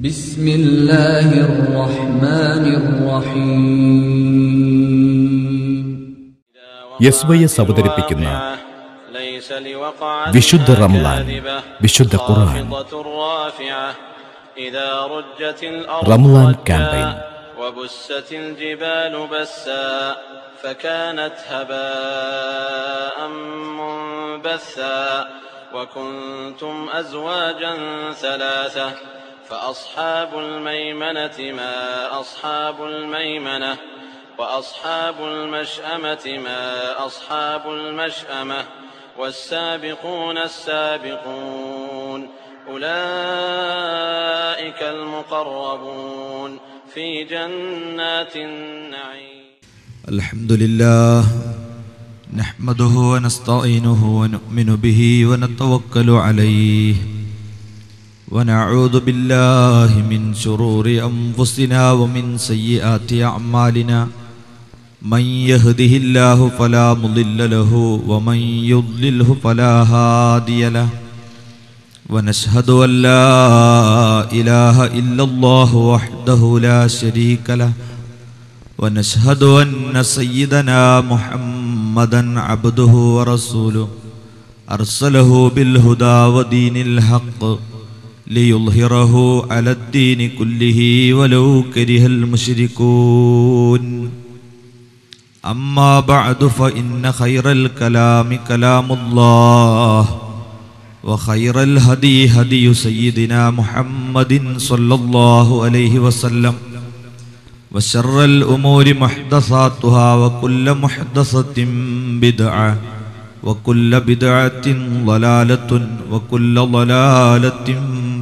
ബിസ്മില്ലാഹിർ റഹ്മാനിർ റഹീം. യസ്ബയസ് അവതരിപ്പിക്കുന്ന വിശുദ്ധ റമളാൻ, വിശുദ്ധ ഖുർആൻ റമളാൻ ക്യാമ്പയിൻ. وبست الجبال بسا فكانت هباء منبثا وكنتم أزواجا ثلاثة فأصحاب الميمنة ما أصحاب الميمنة وأصحاب المشأمة ما أصحاب المشأمة والسابقون السابقون أولئك المقربون في جنات النعيم. الحمد لله نحمده ونستعينه ونؤمن به ونتوكل عليه ونعوذ بالله من شرور أنفسنا ومن سيئات أعمالنا من يهده الله فلا مضل له ومن يضلله فلا هادي له ونشهد أن لا إله إلا الله وحده لا شريك له ونشهد أن سيدنا محمدا عبده ورسوله أرسله بالهدى ودين الحق ليظهره على الدين كله ولو كره المشركون. أما بعد فإن خير الكلام كلام الله وخير الهدي هدي سيدنا محمد صلى الله عليه وسلم وشر الأمور محدثاتها وكل محدثة بدعة وكل بدعة ضلالة وكل ضلالة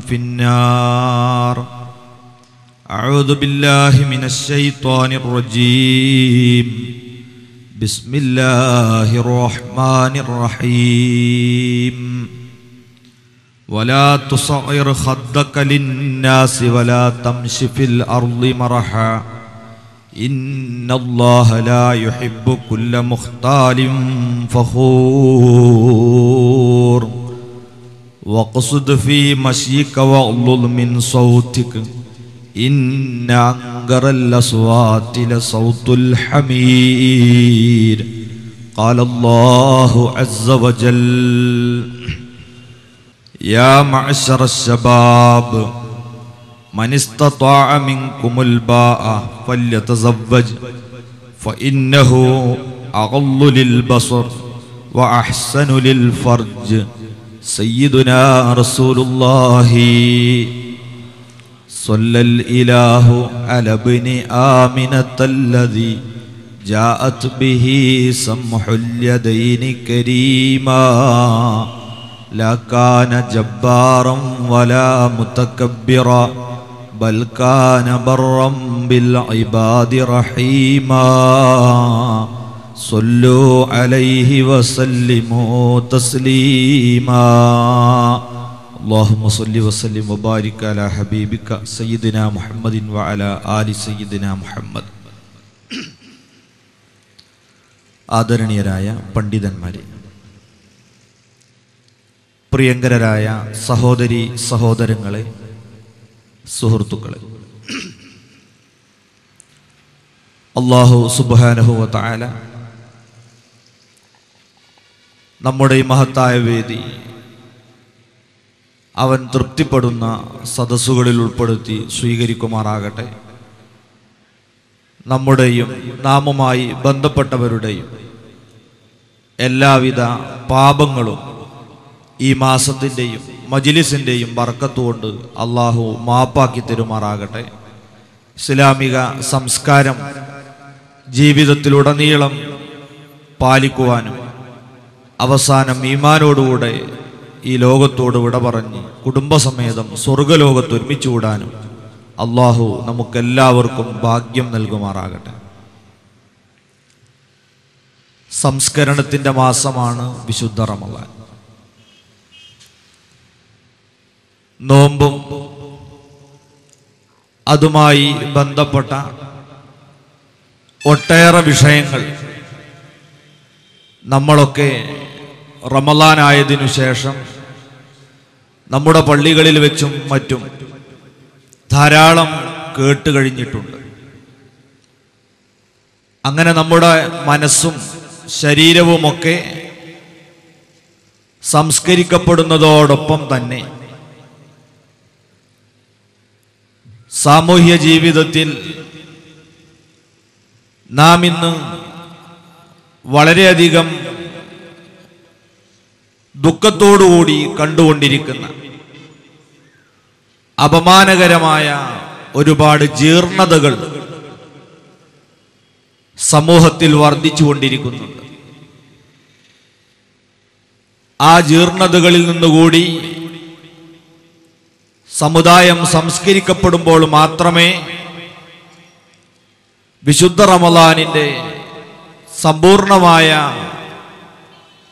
في النار. أعوذ بالله من الشيطان الرجيم. بسم الله الرحمن الرحيم. ولا تصعر خدك للناس ولا تمش في الأرض مرحا إن الله لا يحب كل مختال فخور. واقصد في مشيك واغضض من صوتك إن أنكر الأصوات لصوت الحمير. قال الله عز وجل يا معشر الشباب من استطاع منكم الباء فليتزوج فإنه أغض للبصر وأحسن للفرج. سيدنا رسول الله صلى الإله على ابن آمنة الذي جاءت به سمح اليدين كريما لا كان جبارا ولا متكبرا بل كان برا بالعباد رحيما. صلوا عليه وسلموا تسليما. اللهم صل وسلم وبارك على حبيبك سيدنا محمد وعلى آل سيدنا محمد. ആദരണീയരായ പണ്ഡിതന്മാരെ, പ്രിയങ്കരായ സഹോദരി സഹോദരങ്ങളെ, സുഹൃത്തുക്കളെ, അല്ലാഹു സുബ്ഹാനഹു വ തആല നമ്മുടെ ഈ മഹത്തായ വേദി അവൻ തൃപ്തിപ്പെടുന്ന സദസ്സുകളിൽ ഉൾപ്പെടുത്തി സ്വീകരിക്കുമാറാകട്ടെ. നമ്മുടെയും നാമുമായി ബന്ധപ്പെട്ടവരുടെയും എല്ലാവിധ പാപങ്ങളും ഈ മാസത്തിൻ്റെയും മജ്ലിസിൻ്റെയും ബർക്കത്തുകൊണ്ട് അള്ളാഹു മാപ്പാക്കി തരുമാറാകട്ടെ. ഇസ്ലാമിക സംസ്കാരം ജീവിതത്തിലുടനീളം പാലിക്കുവാനും അവസാനം ഈമാനോടുകൂടെ ഈ ലോകത്തോട് വിട പറഞ്ഞ് കുടുംബസമേതം സ്വർഗലോകത്ത് ഒരുമിച്ച് കൂടാനും അള്ളാഹു നമുക്കെല്ലാവർക്കും ഭാഗ്യം നൽകുമാറാകട്ടെ. സംസ്കരണത്തിൻ്റെ മാസമാണ് വിശുദ്ധ റമളാൻ. നോമ്പും അതുമായി ബന്ധപ്പെട്ട ഒട്ടേറെ വിഷയങ്ങൾ നമ്മളൊക്കെ റമളാനായതിനു ശേഷം നമ്മുടെ പള്ളികളിൽ വെച്ചും മറ്റും ധാരാളം കേട്ട് കഴിഞ്ഞിട്ടുണ്ട്. അങ്ങനെ നമ്മുടെ മനസ്സും ശരീരവുമൊക്കെ സംസ്കരിക്കപ്പെടുന്നതോടൊപ്പം തന്നെ സാമൂഹ്യ ജീവിതത്തിൽ നാം ഇന്ന് വളരെയധികം ദുഃഖത്തോടുകൂടി കണ്ടുകൊണ്ടിരിക്കുന്ന അപമാനകരമായ ഒരുപാട് ജീർണതകൾ സമൂഹത്തിൽ വർദ്ധിച്ചുകൊണ്ടിരിക്കുന്നുണ്ട്. ആ ജീർണതകളിൽ നിന്നുകൂടി സമുദായം സംസ്കരിക്കപ്പെടുമ്പോൾ മാത്രമേ വിശുദ്ധ റമളാനിന്റെ സമ്പൂർണമായ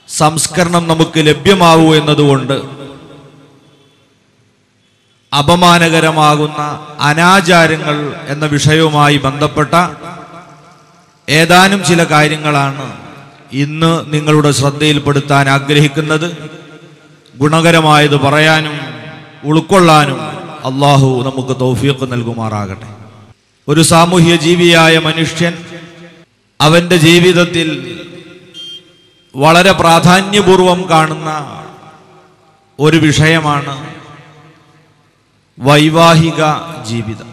സംസ്കരണം നമുക്ക് ലഭ്യമാവൂ എന്നതുകൊണ്ട് അപമാനകരമാകുന്ന അനാചാരങ്ങൾ എന്ന വിഷയവുമായി ബന്ധപ്പെട്ട ഏതാനും ചില കാര്യങ്ങളാണ് ഇന്ന് നിങ്ങളുടെ ശ്രദ്ധയിൽപ്പെടുത്താൻ ആഗ്രഹിക്കുന്നത്. ഗുണകരമായത് പറയാനും ഉൾക്കൊള്ളാനും അള്ളാഹു നമുക്ക് തൗഫീഖ് നൽകുമാറാകട്ടെ. ഒരു സാമൂഹ്യ ജീവിയായ മനുഷ്യൻ അവന്റെ ജീവിതത്തിൽ വളരെ പ്രാധാന്യപൂർവം കാണുന്ന ഒരു വിഷയമാണ് വൈവാഹിക ജീവിതം.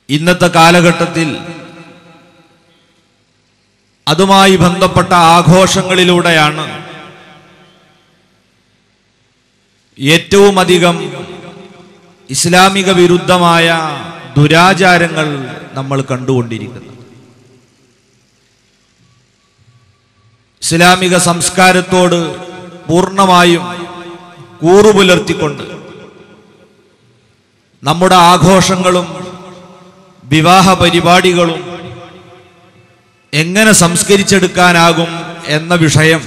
ഇന്നത്തെ കാലഘട്ടത്തിൽ അതുമായി ബന്ധപ്പെട്ട ആഘോഷങ്ങളിലൂടെയാണ് ഏറ്റവും അധികം ഇസ്ലാമിക വിരുദ്ധമായ ദുരാചാരങ്ങൾ നമ്മൾ കണ്ടുകൊണ്ടിരിക്കുന്നത്. ഇസ്ലാമിക സംസ്കാരത്തോട് പൂർണ്ണമായും കൂറുപുലർത്തിക്കൊണ്ട് നമ്മുടെ ആഘോഷങ്ങളും വിവാഹ പരിപാടികളും എങ്ങനെ സംസ്കരിച്ചെടുക്കാനാകും എന്ന വിഷയം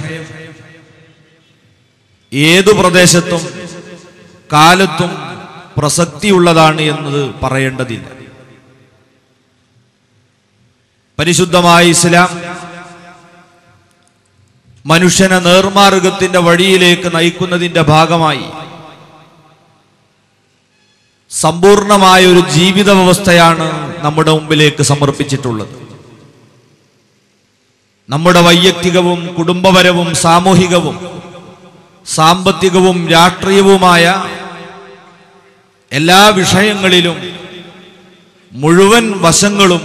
ഏതു പ്രദേശത്തും കാലത്തും പ്രസക്തിയുള്ളതാണ് എന്നത് പറയേണ്ടതില്ല. പരിശുദ്ധമായ ഇസ്ലാം മനുഷ്യനെ നേർമാർഗത്തിന്റെ വഴിയിലേക്ക് നയിക്കുന്നതിന്റെ ഭാഗമായി സമ്പൂർണമായ ഒരു ജീവിത വ്യവസ്ഥയാണ് നമ്മുടെ മുമ്പിലേക്ക് സമർപ്പിച്ചിട്ടുള്ളത്. നമ്മുടെ വൈയക്തികവും കുടുംബപരവും സാമൂഹികവും സാമ്പത്തികവും രാഷ്ട്രീയവുമായ എല്ലാ വിഷയങ്ങളിലും മുഴുവൻ വശങ്ങളും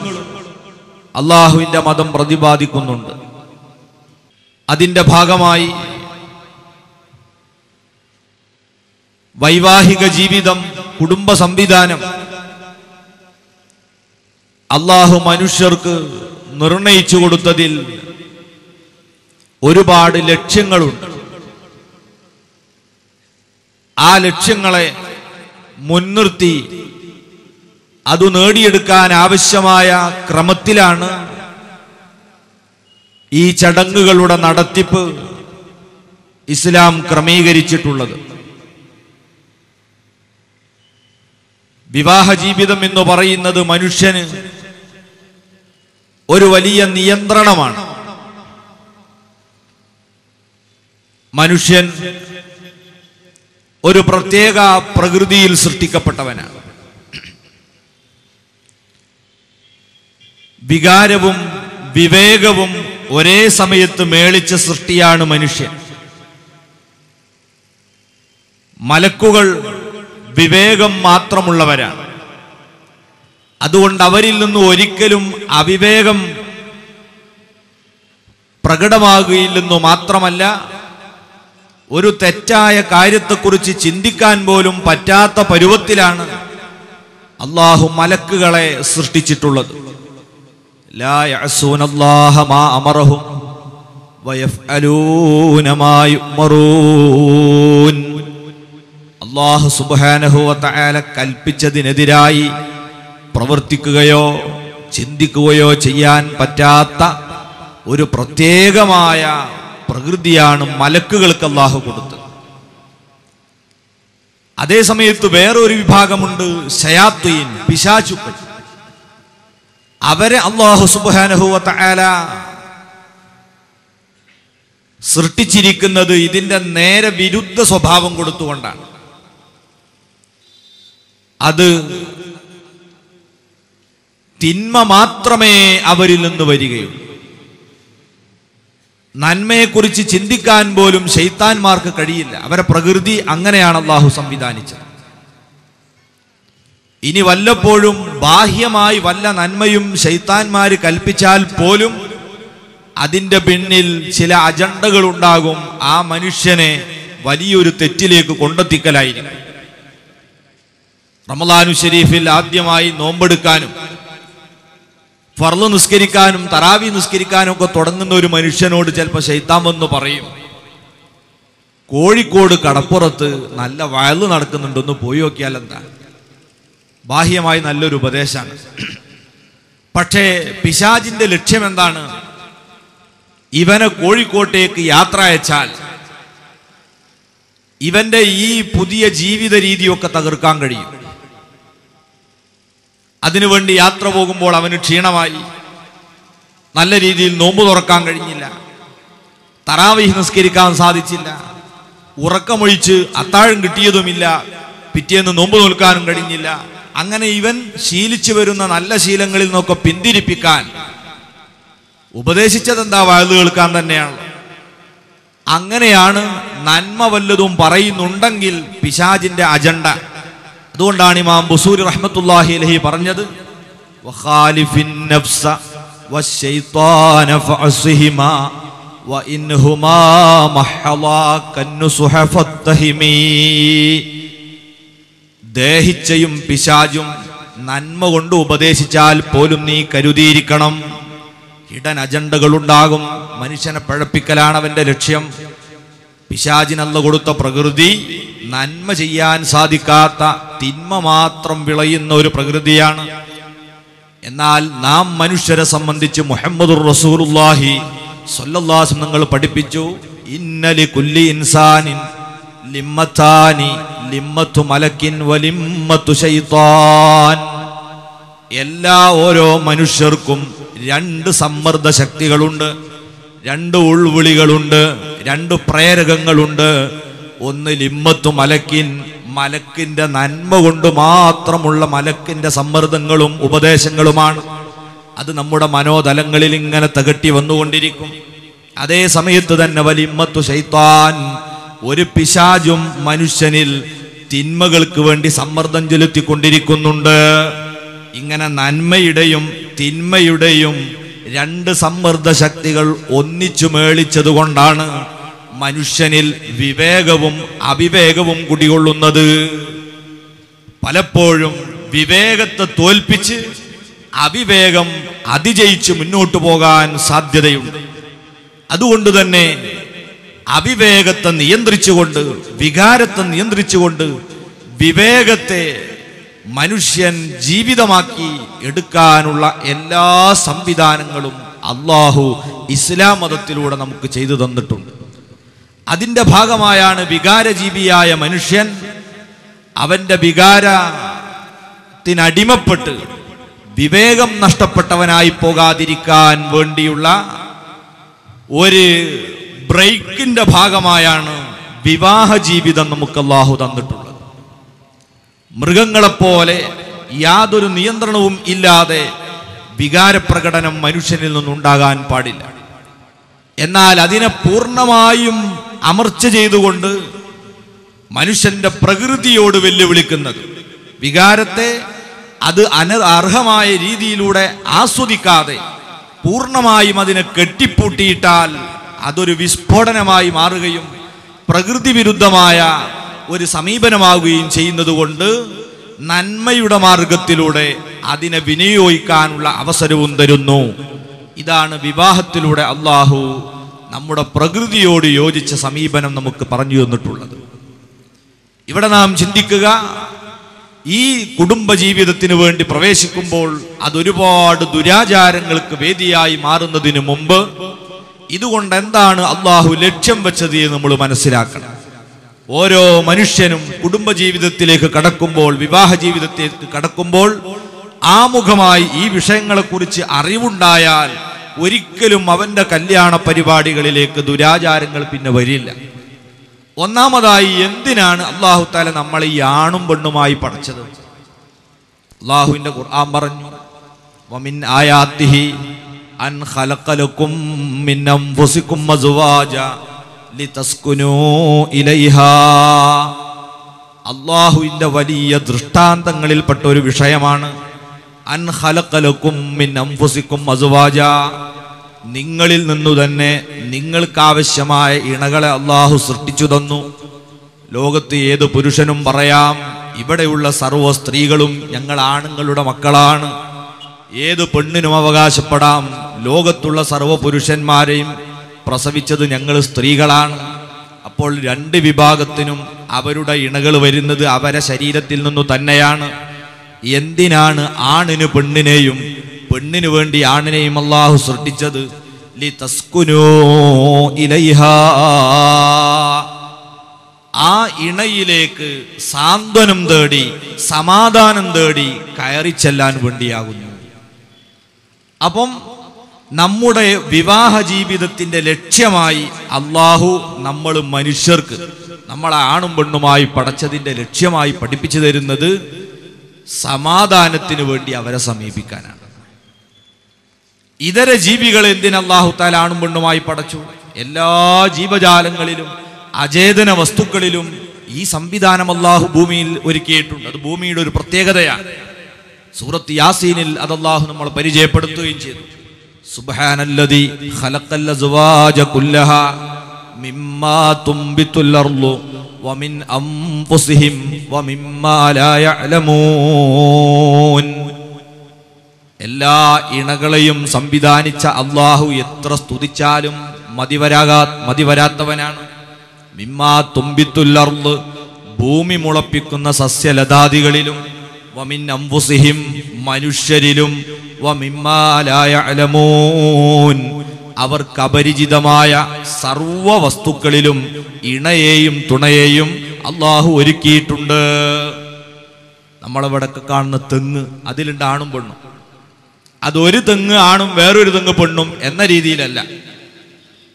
അള്ളാഹുവിന്റെ മതം പ്രതിപാദിക്കുന്നുണ്ട്. അതിന്റെ ഭാഗമായി വൈവാഹിക ജീവിതം, കുടുംബ സംവിധാനം അള്ളാഹു മനുഷ്യർക്ക് നിർണയിച്ചു കൊടുത്തതിൽ ഒരുപാട് ലക്ഷ്യങ്ങളുണ്ട്. ആ ലക്ഷ്യങ്ങളെ മുൻനിർത്തി അത് നേടിയെടുക്കാൻ ആവശ്യമായ ക്രമത്തിലാണ് ഈ ചടങ്ങുകളുടെ നടത്തിപ്പ് ഇസ്ലാം ക്രമീകരിച്ചിട്ടുള്ളത്. വിവാഹ ജീവിതം എന്ന് പറയുന്നത് മനുഷ്യന് ഒരു വലിയ നിയന്ത്രണമാണ്. മനുഷ്യൻ ഒരു പ്രത്യേക പ്രകൃതിയിൽ സൃഷ്ടിക്കപ്പെട്ടവനാണ്. വികാരവും വിവേകവും ഒരേ സമയത്ത് മേളിച്ച സൃഷ്ടിയാണ് മനുഷ്യൻ. മലക്കുകൾ വിവേകം മാത്രമുള്ളവരാണ്. അതുകൊണ്ട് അവരിൽ നിന്ന് ഒരിക്കലും അവിവേകം പ്രകടമാകുകയില്ലെന്നു മാത്രമല്ല, ഒരു തെറ്റായ കാര്യത്തെക്കുറിച്ച് ചിന്തിക്കാൻ പോലും പറ്റാത്ത പരുവത്തിലാണ് അള്ളാഹു മലക്കുകളെ സൃഷ്ടിച്ചിട്ടുള്ളത്. ലാ യഅസൂനല്ലാഹ മാ അമറഹും വയഫ്അലൂന മാ യുഅ്മറൂൻ. അല്ലാഹു സുബ്ഹാനഹു വ തആല കൽപ്പിച്ചതിനെതിരായി പ്രവർത്തിക്കുകയോ ചിന്തിക്കുകയോ ചെയ്യാൻ പറ്റാത്ത ഒരു പ്രത്യേകമായ പ്രകൃതിയാണ് മലക്കുകൾക്ക് അല്ലാഹു കൊടുത്തത്. അതേ സമയത്ത് വേറൊരു വിഭാഗമുണ്ട്, ശയാത്വീൻ, പിശാചുക്കൾ. അവരെ അല്ലാഹു സുബ്ഹാനഹു വ തആല സൃഷ്ടിച്ചിരിക്കുന്നത് ഇതിന്റെ നേരെ വിരുദ്ധ സ്വഭാവം കൊടുത്തുകൊണ്ടാണ്. അത് തിന്മ മാത്രമേ അവരിൽ നിന്ന് വരികയുള്ളൂ. നന്മയെക്കുറിച്ച് ചിന്തിക്കാൻ പോലും ശൈത്താന്മാർക്ക് കഴിയില്ല. അവരെ പ്രകൃതി അങ്ങനെയാണ് അള്ളാഹു സംവിധാനിച്ചത്. ഇനി വല്ലപ്പോഴും ബാഹ്യമായി വല്ല നന്മയും ശൈത്താന്മാര് കൽപ്പിച്ചാൽ പോലും അതിൻ്റെ പിന്നിൽ ചില അജണ്ടകൾ ഉണ്ടാകും. ആ മനുഷ്യനെ വലിയൊരു തെറ്റിലേക്ക് കൊണ്ടെത്തിക്കലായിരിക്കും. റമളാനു ശരീഫിൽ ആദ്യമായി നോമ്പെടുക്കാനും ഫർള് നിസ്കരിക്കാനും തറാവി നിസ്കരിക്കാനും ഒക്കെ തുടങ്ങുന്ന ഒരു മനുഷ്യനോട് ചിലപ്പോൾ ശൈത്താൻ വന്ന് പറയും, കോഴിക്കോട് കടപ്പുറത്ത് നല്ല വയല് നടക്കുന്നുണ്ടൊന്ന് പോയി നോക്കിയാൽ എന്താ. ബാഹ്യമായി നല്ലൊരു ഉപദേശമാണ്. പക്ഷേ പിശാചിന്റെ ലക്ഷ്യം എന്താണ്? ഇവനെ കോഴിക്കോട്ടേക്ക് യാത്ര അയച്ചാൽ ഇവന്റെ ഈ പുതിയ ജീവിത രീതിയൊക്കെ തകർക്കാൻ കഴിയും. അതിനുവേണ്ടി യാത്ര പോകുമ്പോൾ അവന് ക്ഷീണമായി, നല്ല രീതിയിൽ നോമ്പ് തുറക്കാൻ കഴിഞ്ഞില്ല, തറാവീഹ് നിസ്കരിക്കാൻ സാധിച്ചില്ല, ഉറക്കമൊഴിച്ച് അത്താഴം കിട്ടിയതുമില്ല, പിറ്റേന്ന് നോമ്പ് നോൽക്കാനും കഴിഞ്ഞില്ല. അങ്ങനെ ഇവൻ ശീലിച്ചു വരുന്ന നല്ല ശീലങ്ങളിൽ നിന്നൊക്കെ പിന്തിരിപ്പിക്കാൻ ഉപദേശിച്ചതെന്താ? വയല് കേൾക്കാൻ തന്നെയാണ്. അങ്ങനെയാണ് നന്മ വല്ലതും പറയുന്നുണ്ടെങ്കിൽ പിശാചിന്റെ അജണ്ട. അതുകൊണ്ടാണ് ഇമാം ബുസൂരി റഹ്മത്തുള്ളാഹി അലൈഹി പറഞ്ഞത്, വഖാലിഫിൻ നഫ്സ വശൈത്വാന ഫഅസ്ഹിമാ വഇൻഹുമാ മഹ്ളാ കന്നുസുഹ ഫത്തഹിമീ. ദേഹിച്ചയും പിശാചും നന്മ കൊണ്ട് ഉപദേശിച്ചാൽ പോലും നീ കരുതിയിരിക്കണം. ഹിഡൻ അജണ്ടകളുണ്ടാകും. മനുഷ്യനെ പഴപ്പിക്കലാണ് അവന്റെ ലക്ഷ്യം. പിശാചിനല്ല കൊടുത്ത പ്രകൃതി നന്മ ചെയ്യാൻ സാധിക്കാത്ത തിന്മ മാത്രം വിളയുന്ന ഒരു പ്രകൃതിയാണ്. എന്നാൽ നാം മനുഷ്യരെ സംബന്ധിച്ച് മുഹമ്മദുർ റസൂലുള്ളാഹി സ്വല്ലല്ലാഹു അലൈഹി വസല്ലം നിങ്ങൾ പഠിപ്പിച്ചു, ഇന്നലി കുല്ലി ഇൻസാനിൻ ലിമ്മത്താനി ലിമ്മത്തു മലക്കിൻ വലിമ്മത്തു ശൈത്താൻ. ഓരോ മനുഷ്യർക്കും രണ്ട് സമ്മർദ്ദ ശക്തികളുണ്ട്, രണ്ട് ഉൾവിളികളുണ്ട്, രണ്ട് പ്രേരകങ്ങളുണ്ട്. ഒന്ന് ലിമ്മത്തു മലക്കിൻ, മലക്കിന്റെ നന്മ കൊണ്ട് മാത്രമുള്ള മലക്കിന്റെ സമ്മർദ്ദങ്ങളും ഉപദേശങ്ങളുമാണ്. അത് നമ്മുടെ മനോതലങ്ങളിൽ ഇങ്ങനെ തകട്ടി വന്നുകൊണ്ടിരിക്കും. അതേ സമയത്ത് തന്നെ വലിമ്മത്തു ശൈത്താൻ, ഒരു പിശാചും മനുഷ്യനിൽ തിന്മകൾക്ക് വേണ്ടി സമ്മർദ്ദം ചെലുത്തിക്കൊണ്ടിരിക്കുന്നുണ്ട്. ഇങ്ങനെ നന്മയുടെയും തിന്മയുടെയും രണ്ട് സമ്മർദ്ദ ശക്തികൾ ഒന്നിച്ചു മേളിച്ചതുകൊണ്ടാണ് മനുഷ്യനിൽ വിവേകവും അവിവേകവും കുടികൊള്ളുന്നത്. പലപ്പോഴും വിവേകത്തെ തോൽപ്പിച്ച് അവിവേകം അതിജയിച്ച് മുന്നോട്ടു പോകാൻ സാധ്യതയുണ്ട്. അതുകൊണ്ട് തന്നെ അവിവേകത്തെ നിയന്ത്രിച്ചുകൊണ്ട്, വികാരത്തെ നിയന്ത്രിച്ചുകൊണ്ട് വിവേകത്തെ മനുഷ്യൻ ജീവിതമാക്കി എടുക്കാനുള്ള എല്ലാ സംവിധാനങ്ങളും അള്ളാഹു ഇസ്ലാം മതത്തിലൂടെ നമുക്ക് ചെയ്തു തന്നിട്ടുണ്ട്. അതിൻ്റെ ഭാഗമായാണ് വികാരജീവിയായ മനുഷ്യൻ അവൻ്റെ വികാരത്തിനടിമപ്പെട്ട് വിവേകം നഷ്ടപ്പെട്ടവനായി പോകാതിരിക്കാൻ വേണ്ടിയുള്ള ഒരു ബ്രേക്കിന്റെ ഭാഗമായാണ് വിവാഹ ജീവിതം നമുക്ക് അല്ലാഹു തന്നിട്ടുള്ളത്. മൃഗങ്ങളെപ്പോലെ യാതൊരു നിയന്ത്രണവും ഇല്ലാതെ വികാരപ്രകടനം മനുഷ്യനിൽ നിന്നുണ്ടാകാൻ പാടില്ല. എന്നാൽ അതിനെ പൂർണ്ണമായും അമർച്ച ചെയ്തുകൊണ്ട് മനുഷ്യന്റെ പ്രകൃതിയോട് വെല്ലുവിളിക്കുന്നത്, വികാരത്തെ അത് അർഹമായ രീതിയിലൂടെ ആസ്വദിക്കാതെ പൂർണ്ണമായും അതിനെ കെട്ടിപ്പൂട്ടിയിട്ടാൽ അതൊരു വിസ്ഫോടനമായി മാറുകയും പ്രകൃതി വിരുദ്ധമായ ഒരു സമീപനമാവുകയും ചെയ്യുന്നത് കൊണ്ട് നന്മയുടെ മാർഗത്തിലൂടെ അതിനെ വിനിയോഗിക്കാനുള്ള അവസരവും തരുന്നു. ഇതാണ് വിവാഹത്തിലൂടെ അള്ളാഹു നമ്മുടെ പ്രകൃതിയോട് യോജിച്ച സമീപനം നമുക്ക് പറഞ്ഞു തന്നിട്ടുള്ളത്. ഇവിടെ നാം ചിന്തിക്കുക, ഈ കുടുംബജീവിതത്തിന് വേണ്ടി പ്രവേശിക്കുമ്പോൾ അതൊരുപാട് ദുരാചാരങ്ങൾക്ക് വേദിയായി മാറുന്നതിന് മുമ്പ് ഇതുകൊണ്ട് എന്താണ് അള്ളാഹു ലക്ഷ്യം വെച്ചത് എന്ന് നമ്മൾ മനസ്സിലാക്കണം. ഓരോ മനുഷ്യനും കുടുംബജീവിതത്തിലേക്ക് കടക്കുമ്പോൾ, വിവാഹ ജീവിതത്തിലേക്ക് കടക്കുമ്പോൾ ആമുഖമായി ഈ വിഷയങ്ങളെക്കുറിച്ച് അറിവുണ്ടായാൽ ഒരിക്കലും അവന്റെ കല്യാണ പരിപാടികളിലേക്ക് ദുരാചാരങ്ങൾ പിന്നെ വരില്ല. ഒന്നാമതായി, എന്തിനാണ് അല്ലാഹു തആല നമ്മളെ ഈ ആണും പെണ്ണുമായി പടച്ചത്? അല്ലാഹുവിന്റെ ഖുർആൻ പറഞ്ഞു, വമിൻ ആയാതിഹി അൻ ഖലഖലകും മിൻ അൻഫുസികും അസ്വാജ ലിതസ്കുനൂ ഇലൈഹാ. അല്ലാഹുവിന്റെ വലിയ ദൃഷ്ടാന്തങ്ങളിൽപ്പെട്ട ഒരു വിഷയമാണ് അൻ ഖലഖലകും മിൻ അൻഫുസികും അസ്വാജ. നിങ്ങളിൽ നിന്നു തന്നെ നിങ്ങൾക്ക് ആവശ്യമായ ഇണകളെ അല്ലാഹു സൃഷ്ടിച്ചു തന്നു. ലോകത്ത് ഏത് പുരുഷനും പറയാം, ഇവിടെയുള്ള സർവ്വ സ്ത്രീകളും ഞങ്ങൾ ആണുങ്ങളുടെ മക്കളാണ്. ഏത് പെണ്ണിനും അവകാശപ്പെടാം, ലോകത്തുള്ള സർവ്വ പുരുഷന്മാരെയും പ്രസവിച്ചത് ഞങ്ങൾ സ്ത്രീകളാണ്. അപ്പോൾ രണ്ട് വിഭാഗത്തിനും അവരുടെ ഇണകൾ വരുന്നത് അവരെ ശരീരത്തിൽ നിന്നു തന്നെയാണ്. എന്തിനാണ് ആണിന് പെണ്ണിനെയും പെണ്ണിനു വേണ്ടി ആണിനെയും അല്ലാഹു സൃഷ്ടിച്ചത്? ലിതസ്കുനൂ ഇലൈഹാ. ആ ഇണയിലേക്ക് സാന്ത്വനം തേടി സമാധാനം തേടി കയറി ചെല്ലാൻ വേണ്ടിയാകുന്നു. അപ്പം നമ്മുടെ വിവാഹ ജീവിതത്തിന്റെ ലക്ഷ്യമായി അല്ലാഹു നമ്മൾ മനുഷ്യർക്ക്, നമ്മളെ ആണും പെണ്ണുമായി പടച്ചതിന്റെ ലക്ഷ്യമായി പഠിപ്പിച്ചു തരുന്നത് സമാധാനത്തിന് വേണ്ടി അവരെ സമീപിക്കാനാണ്. ഇതര ജീവികൾ എന്തിന് അല്ലാഹു തആല ആണും പെണ്ണുമായി പടച്ചു? എല്ലാ ജീവജാലങ്ങളിലും അചേതന വസ്തുക്കളിലും ഈ സംവിധാനം അല്ലാഹു ഭൂമിയിൽ ഒരുക്കിയിട്ടുണ്ട്. അത് ഭൂമിയുടെ ഒരു പ്രത്യേകതയാണ്. സൂറത്ത് യാസീനിൽ അത് അല്ലാഹു നമ്മൾ പരിചയപ്പെടുത്തുകയും ചെയ്തു. സുബ്ഹാനല്ലദീ ഖലഖൽ അസ്വാജ കുല്ലഹാ മിമ്മാ തുംബിതുൽ അർളു വമിൻ അൻഫുസിഹിം വമിമ്മാ ലാ യഅലമൂൻ. എല്ലാ ഇണകളെയും സംവിധാനിച്ച അല്ലാഹു എത്ര സ്തുതിച്ചാലും മതിവരാത്തവനാണ്. മിമ്മാ തുംബിതുൽ അർള്, ഭൂമി മുളപ്പിക്കുന്ന സസ്യലതാദികളിലും, വമിൻ അൻഫുസിഹിം, മനുഷ്യരിലും, വമിമ്മാ ലാ യഅലമൂൻ, അവർക്ക് അപരിചിതമായ സർവ വസ്തുക്കളിലും ഇണയെയും തുണയെയും അല്ലാഹു ഒരുക്കിയിട്ടുണ്ട്. നമ്മളിവിടൊക്കെ കാണുന്ന തെങ്ങ്, അതിലുണ്ട് ആണും പെണ്ണും. അതൊരു തെങ്ങ് ആണും വേറൊരു തെങ്ങ് പെണ്ണും എന്ന രീതിയിലല്ല.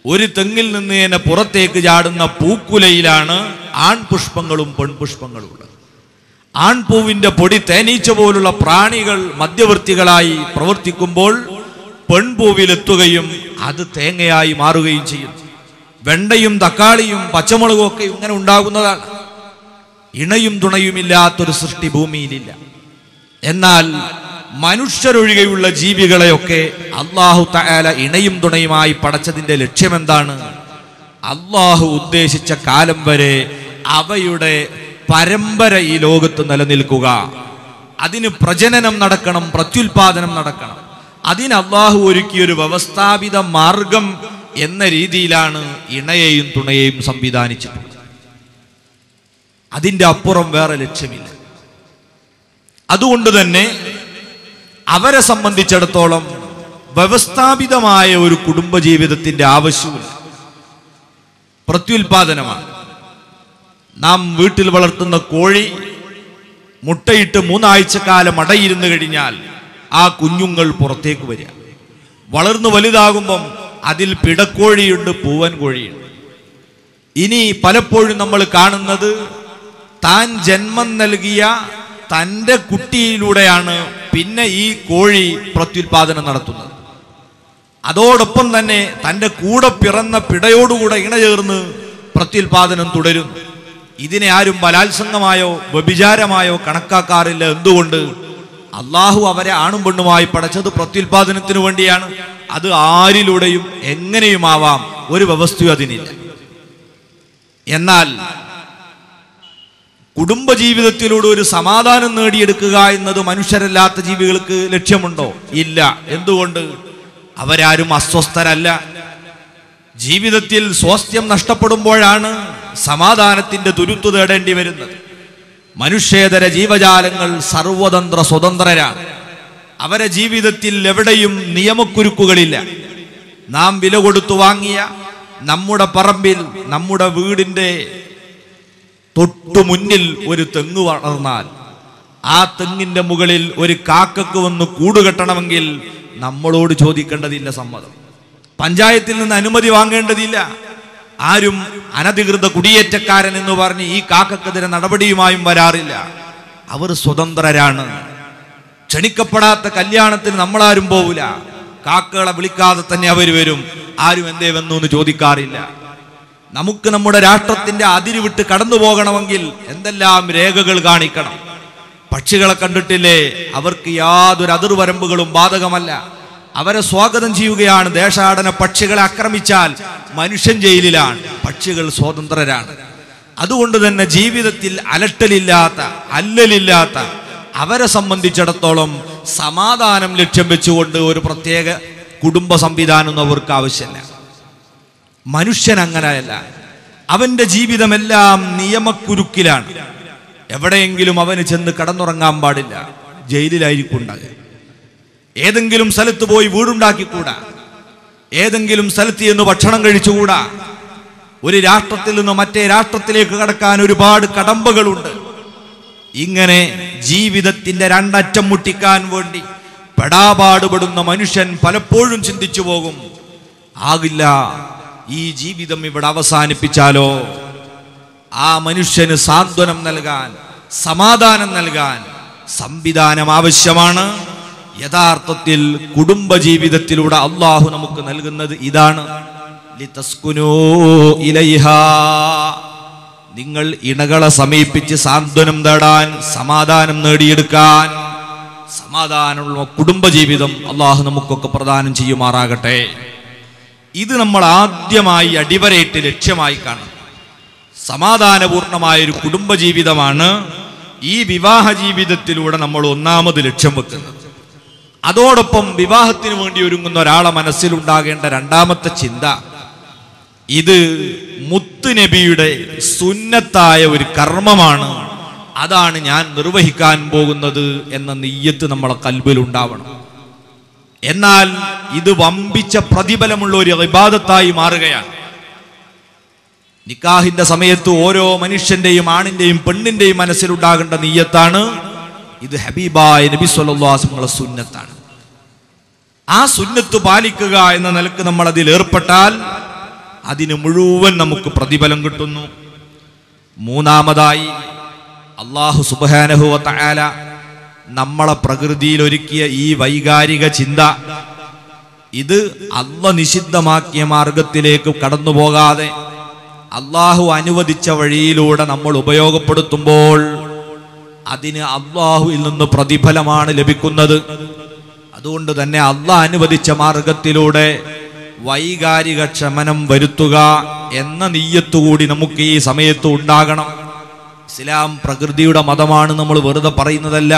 ഒരു തെങ്ങിൽ നിന്ന് തന്നെ പുറത്തേക്ക് ചാടുന്ന പൂക്കുലയിലാണ് ആൺപുഷ്പങ്ങളും പെൺപുഷ്പങ്ങളും ഉള്ളത്. ആൺപൂവിന്റെ പൊടി തേനീച്ച പോലുള്ള പ്രാണികൾ മധ്യവർത്തികളായി പ്രവർത്തിക്കുമ്പോൾ പെൺപൂവിലെത്തുകയും അത് തേങ്ങയായി മാറുകയും ചെയ്യും. വെണ്ടയും തക്കാളിയും പച്ചമുളകും ഒക്കെ ഇങ്ങനെ ഉണ്ടാകുന്നതാണ്. ഇണയും തുണയുമില്ലാത്തൊരു സൃഷ്ടി ഭൂമിയിലില്ല. എന്നാൽ മനുഷ്യരൊഴികെയുള്ള ജീവികളെയൊക്കെ അല്ലാഹു തആല ഇണയും തുണയുമായി പടച്ചതിന്റെ ലക്ഷ്യമെന്താണ്? അല്ലാഹു ഉദ്ദേശിച്ച കാലം വരെ അവയുടെ പരമ്പര ഈ ലോകത്ത് നിലനിൽക്കുക. അതിന് പ്രജനനം നടക്കണം, പ്രത്യുൽപാദനം നടക്കണം. അതിന് അല്ലാഹു ഒരുക്കിയൊരു വ്യവസ്ഥാപിത മാർഗം എന്ന രീതിയിലാണ് ഇണയെയും തുണയെയും സംവിധാനിച്ചിട്ടുള്ളത്. അതിൻ്റെ അപ്പുറം വേറെ ലക്ഷ്യമില്ല. അതുകൊണ്ട് തന്നെ അവരെ സംബന്ധിച്ചിടത്തോളം വ്യവസ്ഥാപിതമായ ഒരു കുടുംബജീവിതത്തിന്റെ ആവശ്യമില്ല. പ്രത്യുൽപാദനമാണ്. നാം വീട്ടിൽ വളർത്തുന്ന കോഴി മുട്ടയിട്ട് 3 ആഴ്ചക്കാലം അടയിരുന്നു കഴിഞ്ഞാൽ ആ കുഞ്ഞുങ്ങൾ പുറത്തേക്ക് വരിക. വളർന്നു വലുതാകുമ്പം അതിൽ പിടക്കോഴിയുണ്ട്, പൂവൻ കോഴിയുണ്ട്. ഇനി പലപ്പോഴും നമ്മൾ കാണുന്നത് താൻ ജന്മം നൽകിയ തൻ്റെ കുട്ടിയിലൂടെയാണ് പിന്നെ ഈ കോഴി പ്രത്യുൽപാദനം നടത്തുന്നത്. അതോടൊപ്പം തന്നെ തൻ്റെ കൂടെ പിറന്ന പിടയോടുകൂടെ ഇണചേർന്ന് പ്രത്യുൽപാദനം തുടരുന്നു. ഇതിനെ ആരും ബലാത്സംഗമായോ വ്യഭിചാരമായോ കണക്കാക്കാറില്ല. എന്തുകൊണ്ട്? അല്ലാഹു അവരെ ആണും പെണ്ണുമായി പടച്ചത് പ്രത്യുൽപാദനത്തിനു വേണ്ടിയാണ്. അത് ആരിലൂടെയും എങ്ങനെയുമാവാം, ഒരു വ്യവസ്ഥയും അതിനില്ല. എന്നാൽ കുടുംബജീവിതത്തിലൂടെ ഒരു സമാധാനം നേടിയെടുക്കുക എന്നത് മനുഷ്യരല്ലാത്ത ജീവികൾക്ക് ലക്ഷ്യമുണ്ടോ? ഇല്ല. എന്തുകൊണ്ട്? അവരാരും അസ്വസ്ഥരല്ല. ജീവിതത്തിൽ സ്വാസ്ഥ്യം നഷ്ടപ്പെടുമ്പോഴാണ് സമാധാനത്തിന്റെ തുരുത്തു തേടേണ്ടി വരുന്നത്. മനുഷ്യേതര ജീവജാലങ്ങൾ സർവതന്ത്ര സ്വതന്ത്രരാണ്. അവരെ ജീവിതത്തിൽ എവിടെയും നിയമക്കുരുക്കുകളില്ല. നാം വില കൊടുത്തു വാങ്ങിയ നമ്മുടെ പറമ്പിൽ, നമ്മുടെ വീടിന്റെ തൊട്ടു മുന്നിൽ ഒരു തെങ്ങ് വളർന്നാൽ ആ തെങ്ങിന്റെ മുകളിൽ ഒരു കാക്കക്ക് വന്ന് കൂടുകെട്ടണമെങ്കിൽ നമ്മളോട് ചോദിക്കേണ്ടതില്ല സമ്മതം. പഞ്ചായത്തിൽ നിന്ന് അനുമതി വാങ്ങേണ്ടതില്ല. ആരും അനധികൃത കുടിയേറ്റക്കാരൻ എന്ന് പറഞ്ഞ് ഈ കാക്കക്കെതിരെ നടപടിയുമായും വരാറില്ല. അവർ സ്വതന്ത്രരാണ്. ക്ഷണിക്കപ്പെടാത്ത കല്യാണത്തിന് നമ്മളാരും പോവില്ല. കാക്കകളെ വിളിക്കാതെ തന്നെ അവർ വരും. ആരും എന്തേ വന്നു എന്ന് ചോദിക്കാറില്ല. നമുക്ക് നമ്മുടെ രാഷ്ട്രത്തിന്റെ അതിര് വിട്ട് കടന്നു പോകണമെങ്കിൽ എന്തെല്ലാം രേഖകൾ കാണിക്കണം. പക്ഷികളെ കണ്ടിട്ടില്ലേ? അവർക്ക് യാതൊരു അതിർവരമ്പുകളും ബാധകമല്ല. അവരെ സ്വാഗതം ചെയ്യുകയാണ്. ദേശാടന പക്ഷികളെ ആക്രമിച്ചാൽ മനുഷ്യൻ ജയിലിലാണ്, പക്ഷികൾ സ്വതന്ത്രരാണ്. അതുകൊണ്ട് തന്നെ ജീവിതത്തിൽ അലട്ടലില്ലാത്ത അല്ലലില്ലാത്ത അവരെ സംബന്ധിച്ചിടത്തോളം സമാധാനം ലക്ഷ്യം വെച്ചുകൊണ്ട് ഒരു പ്രത്യേക കുടുംബ സംവിധാനം അവർക്ക് ആവശ്യമില്ല. മനുഷ്യൻ അങ്ങനെയല്ല. അവന്റെ ജീവിതമെല്ലാം നിയമക്കുരുക്കിലാണ്. എവിടെയെങ്കിലും അവന് ചെന്ന് കടന്നുറങ്ങാൻ പാടില്ല, ജയിലിലായിരിക്കും ഉണ്ടാകുക. ഏതെങ്കിലും സ്ഥലത്ത് പോയി വീടുണ്ടാക്കിക്കൂടാ, ഏതെങ്കിലും സ്ഥലത്ത് ചെന്ന് ഭക്ഷണം കഴിച്ചുകൂടാ. ഒരു രാഷ്ട്രത്തിൽ നിന്ന് മറ്റേ രാഷ്ട്രത്തിലേക്ക് കടക്കാൻ ഒരുപാട് കടമ്പകളുണ്ട്. ഇങ്ങനെ ജീവിതത്തിന്റെ രണ്ടറ്റം മുട്ടിക്കാൻ വേണ്ടി പെടാപാടുപെടുന്ന മനുഷ്യൻ പലപ്പോഴും ചിന്തിച്ചു പോകും, ആകില്ല, ഈ ജീവിതം ഇവിടെ അവസാനിപ്പിച്ചാലോ. ആ മനുഷ്യന് സാന്ത്വനം നൽകാൻ, സമാധാനം നൽകാൻ സംവിധാനം ആവശ്യമാണ്. യഥാർത്ഥത്തിൽ കുടുംബജീവിതത്തിലൂടെ അള്ളാഹു നമുക്ക് നൽകുന്നത് ഇതാണ്. ലിതസ്കുനൂ ഇലൈഹാ, നിങ്ങൾ ഇണകളെ സമീപിച്ച് സാന്ത്വനം തേടാൻ, സമാധാനം നേടിയെടുക്കാൻ. സമാധാനമുള്ള കുടുംബജീവിതം അള്ളാഹു നമുക്കൊക്കെ പ്രദാനം ചെയ്യുമാറാകട്ടെ. ഇത് നമ്മൾ ആദ്യമായി അടിവരയിട്ട് ലക്ഷ്യമായി കാണും. സമാധാനപൂർണമായൊരു കുടുംബജീവിതമാണ് ഈ വിവാഹ ജീവിതത്തിലൂടെ നമ്മൾ ഒന്നാമത് ലക്ഷ്യം വെക്കുന്നത്. അതോടൊപ്പം വിവാഹത്തിന് വേണ്ടി ഒരുങ്ങുന്ന ഒരാളെ മനസ്സിലുണ്ടാകേണ്ട രണ്ടാമത്തെ ചിന്ത, ഇത് മുത്തുനബിയുടെ സുന്നത്തായ ഒരു കർമ്മമാണ്, അതാണ് ഞാൻ നിർവഹിക്കാൻ പോകുന്നത് എന്ന നിയ്യത്ത് നമ്മളെ കൽബിൽ ഉണ്ടാവണം. എന്നാൽ ഇത് വമ്പിച്ച പ്രതിഫലമുള്ള ഒരു ഇബാദത്തായി മാറുകയാണ്. നിക്കാഹിന്റെ സമയത്ത് ഓരോ മനുഷ്യന്റെയും ആണിന്റെയും പെണ്ണിന്റെയും മനസ്സിലുണ്ടാകേണ്ട നിയ്യത്താണ്, ഇത് ഹബീബായ നബി സല്ലല്ലാഹു അലൈഹി വസല്ലം സുന്നത്താണ്. ആ സുന്നത്ത് പാലിക്കുക എന്ന നിലക്ക് നമ്മൾ അതിൽ ഏർപ്പെട്ടാൽ അതിന് മുഴുവൻ നമുക്ക് പ്രതിഫലം കിട്ടുന്നു. മൂന്നാമതായി അല്ലാഹു സുബ്ഹാനഹു വ തആല നമ്മളെ പ്രകൃതിയിൽ ഒരുക്കിയ ഈ വൈകാരിക ചിന്ത, ഇത് അല്ലാഹു നിഷിദ്ധമാക്കിയ മാർഗത്തിലേക്ക് കടന്നു പോകാതെ അല്ലാഹു അനുവദിച്ച വഴിയിലൂടെ നമ്മൾ ഉപയോഗപ്പെടുത്തുമ്പോൾ അതിന് അല്ലാഹുവിൽ നിന്ന് പ്രതിഫലമാണ് ലഭിക്കുന്നത്. അതുകൊണ്ട് തന്നെ അല്ലാഹു അനുവദിച്ച മാർഗത്തിലൂടെ വൈകാരിക ക്ഷമനം വരുത്തുക എന്ന നിയ്യത്തുകൂടി നമുക്ക് ഈ സമയത്ത് ഉണ്ടാകണം. ഇസ്ലാം പ്രകൃതിയുടെ മതമാണ്, നമ്മൾ വെറുതെ പറയുന്നതല്ല.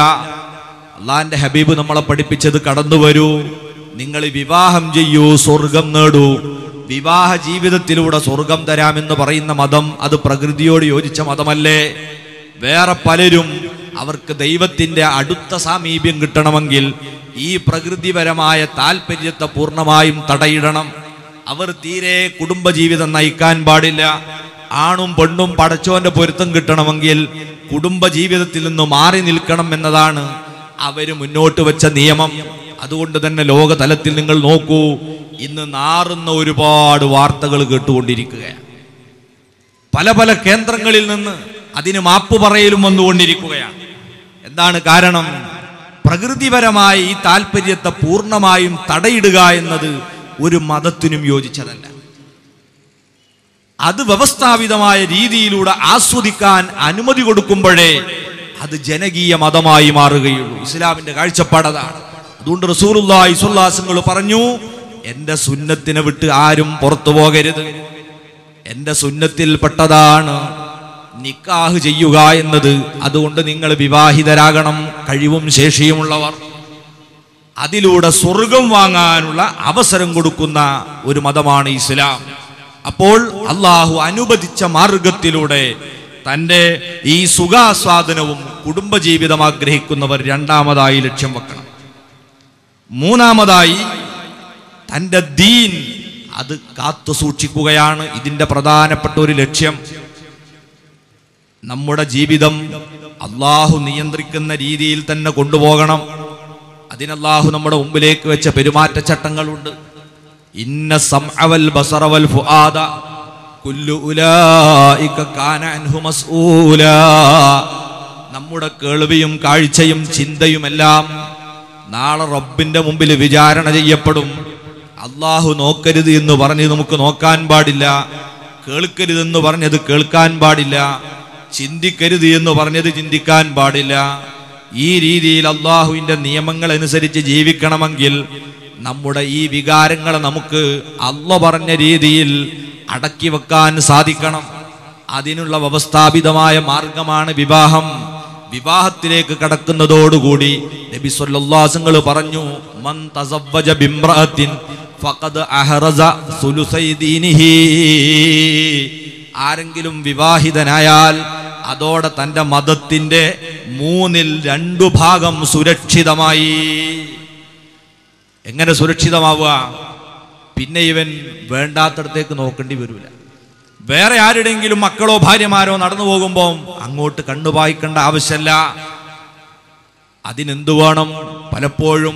അള്ളാന്റെ ഹബീബ് നമ്മളെ പഠിപ്പിച്ചത്, കടന്നു വരൂ, നിങ്ങൾ വിവാഹം ചെയ്യൂ, സ്വർഗം നേടൂ, വിവാഹ ജീവിതത്തിലൂടെ സ്വർഗം തരാമെന്ന് പറയുന്ന മതം അത് പ്രകൃതിയോട് യോജിച്ച മതമല്ലേ? വേറെ പലരും അവർക്ക് ദൈവത്തിന്റെ അടുത്ത സാമീപ്യം കിട്ടണമെങ്കിൽ ഈ പ്രകൃതിപരമായ താല്പര്യത്തെ പൂർണ്ണമായും തടയിടണം. അവർ തീരെ കുടുംബജീവിതം നയിക്കാൻ പാടില്ല. ആണും പെണ്ണും പടച്ചോന്റെ പൊരുത്തം കിട്ടണമെങ്കിൽ കുടുംബജീവിതത്തിൽ നിന്ന് മാറി നിൽക്കണം എന്നതാണ് അവര് മുന്നോട്ട് വെച്ച നിയമം. അതുകൊണ്ട് തന്നെ ലോകതലത്തിൽ നിങ്ങൾ നോക്കൂ, ഇന്ന് നാറുന്ന ഒരുപാട് വാർത്തകൾ കേട്ടുകൊണ്ടിരിക്കുകയാണ്. പല പല കേന്ദ്രങ്ങളിൽ നിന്ന് അതിന് മാപ്പ് പറയലും വന്നുകൊണ്ടിരിക്കുകയാണ്. എന്താണ് കാരണം? പ്രകൃതിപരമായ ഈ താല്പര്യത്തെ പൂർണ്ണമായും തടയിടുക എന്നത് ഒരു മതത്തിനും യോജിച്ചതല്ല. അത് വ്യവസ്ഥാപിതമായ രീതിയിലൂടെ ആസ്വദിക്കാൻ അനുമതി കൊടുക്കുമ്പോഴേ അത് ജനകീയ മതമായി മാറുകയുള്ളൂ. ഇസ്ലാമിന്റെ കാഴ്ചപ്പാടതാണ്. അതുകൊണ്ട് റസൂലുള്ളാഹി സ്വല്ലല്ലാഹു അലൈഹി വസല്ലം പറഞ്ഞു, എന്റെ സുന്നത്തിനെ വിട്ട് ആരും പുറത്തു പോകരുത്. എന്റെ സുന്നത്തിൽപ്പെട്ടതാണ് നിക്കാഹ് ചെയ്യുക എന്നത്. അതുകൊണ്ട് നിങ്ങൾ വിവാഹിതരാകണം, കഴിവും ശേഷിയുമുള്ളവർ. അതിലൂടെ സ്വർഗം വാങ്ങാനുള്ള അവസരം കൊടുക്കുന്ന ഒരു മതമാണ് ഇസ്ലാം. അപ്പോൾ അള്ളാഹു അനുവദിച്ച മാർഗത്തിലൂടെ തൻ്റെ ഈ സുഖാസ്വാദനവും കുടുംബജീവിതം ആഗ്രഹിക്കുന്നവർ രണ്ടാമതായി ലക്ഷ്യം വെക്കണം. മൂന്നാമതായി തൻ്റെ ദീൻ അത് കാത്തു സൂക്ഷിക്കുകയാണ് ഇതിൻ്റെ പ്രധാനപ്പെട്ട ഒരു ലക്ഷ്യം. നമ്മുടെ ജീവിതം അള്ളാഹു നിയന്ത്രിക്കുന്ന രീതിയിൽ തന്നെ കൊണ്ടുപോകണം. അതിന് അള്ളാഹു നമ്മുടെ മുമ്പിലേക്ക് വെച്ച പെരുമാറ്റച്ചട്ടങ്ങളുണ്ട്. ഇന്ന സമഅ വൽ ബസറ വൽ ഫുആദ കുല്ലു ഉലൈക കാന അൻഹു മസ്ഊല. നമ്മുടെ കേൾവിയും കാഴ്ചയും ചിന്തയുമെല്ലാം നാളെ റബ്ബിന്റെ മുമ്പിൽ വിചാരണ ചെയ്യപ്പെടും. അള്ളാഹു നോക്കരുത് എന്ന് പറഞ്ഞ് നമുക്ക് നോക്കാൻ പാടില്ല, കേൾക്കരുതെന്ന് പറഞ്ഞത് കേൾക്കാൻ പാടില്ല, ചിന്തിക്കരുത് എന്ന് പറഞ്ഞത് ചിന്തിക്കാൻ പാടില്ല. ഈ രീതിയിൽ അള്ളാഹുവിന്റെ നിയമങ്ങൾ അനുസരിച്ച് ജീവിക്കണമെങ്കിൽ നമ്മുടെ ഈ വികാരങ്ങളെ നമുക്ക് അള്ളാഹു പറഞ്ഞ രീതിയിൽ അടക്കി വെക്കാൻ സാധിക്കണം. അതിനുള്ള വ്യവസ്ഥാപിതമായ മാർഗമാണ് വിവാഹം. വിവാഹത്തിലേക്ക് കടക്കുന്നതോടുകൂടി നബി സല്ലല്ലാഹു അലൈഹി വസല്ലം പറഞ്ഞു, മൻ തസവ്വജ ബിംറഅത്തിൻ ഫഖദ് അഹ്റസ സുലുസൈ ദീനിഹി. ആരെങ്കിലും വിവാഹിതനായാൽ അതോടെ തന്റെ മതത്തിന്റെ 2/3 സുരക്ഷിതമായി. എങ്ങനെ സുരക്ഷിതമാവുക? പിന്നെ ഇവൻ വേണ്ടാത്തടത്തേക്ക് നോക്കേണ്ടി വരില്ല. വേറെ ആരുടെങ്കിലും മക്കളോ ഭാര്യമാരോ നടന്നു പോകുമ്പോൾ അങ്ങോട്ട് കണ്ണുപായിക്കേണ്ട ആവശ്യമല്ല. അതിനെന്തു വേണം? പലപ്പോഴും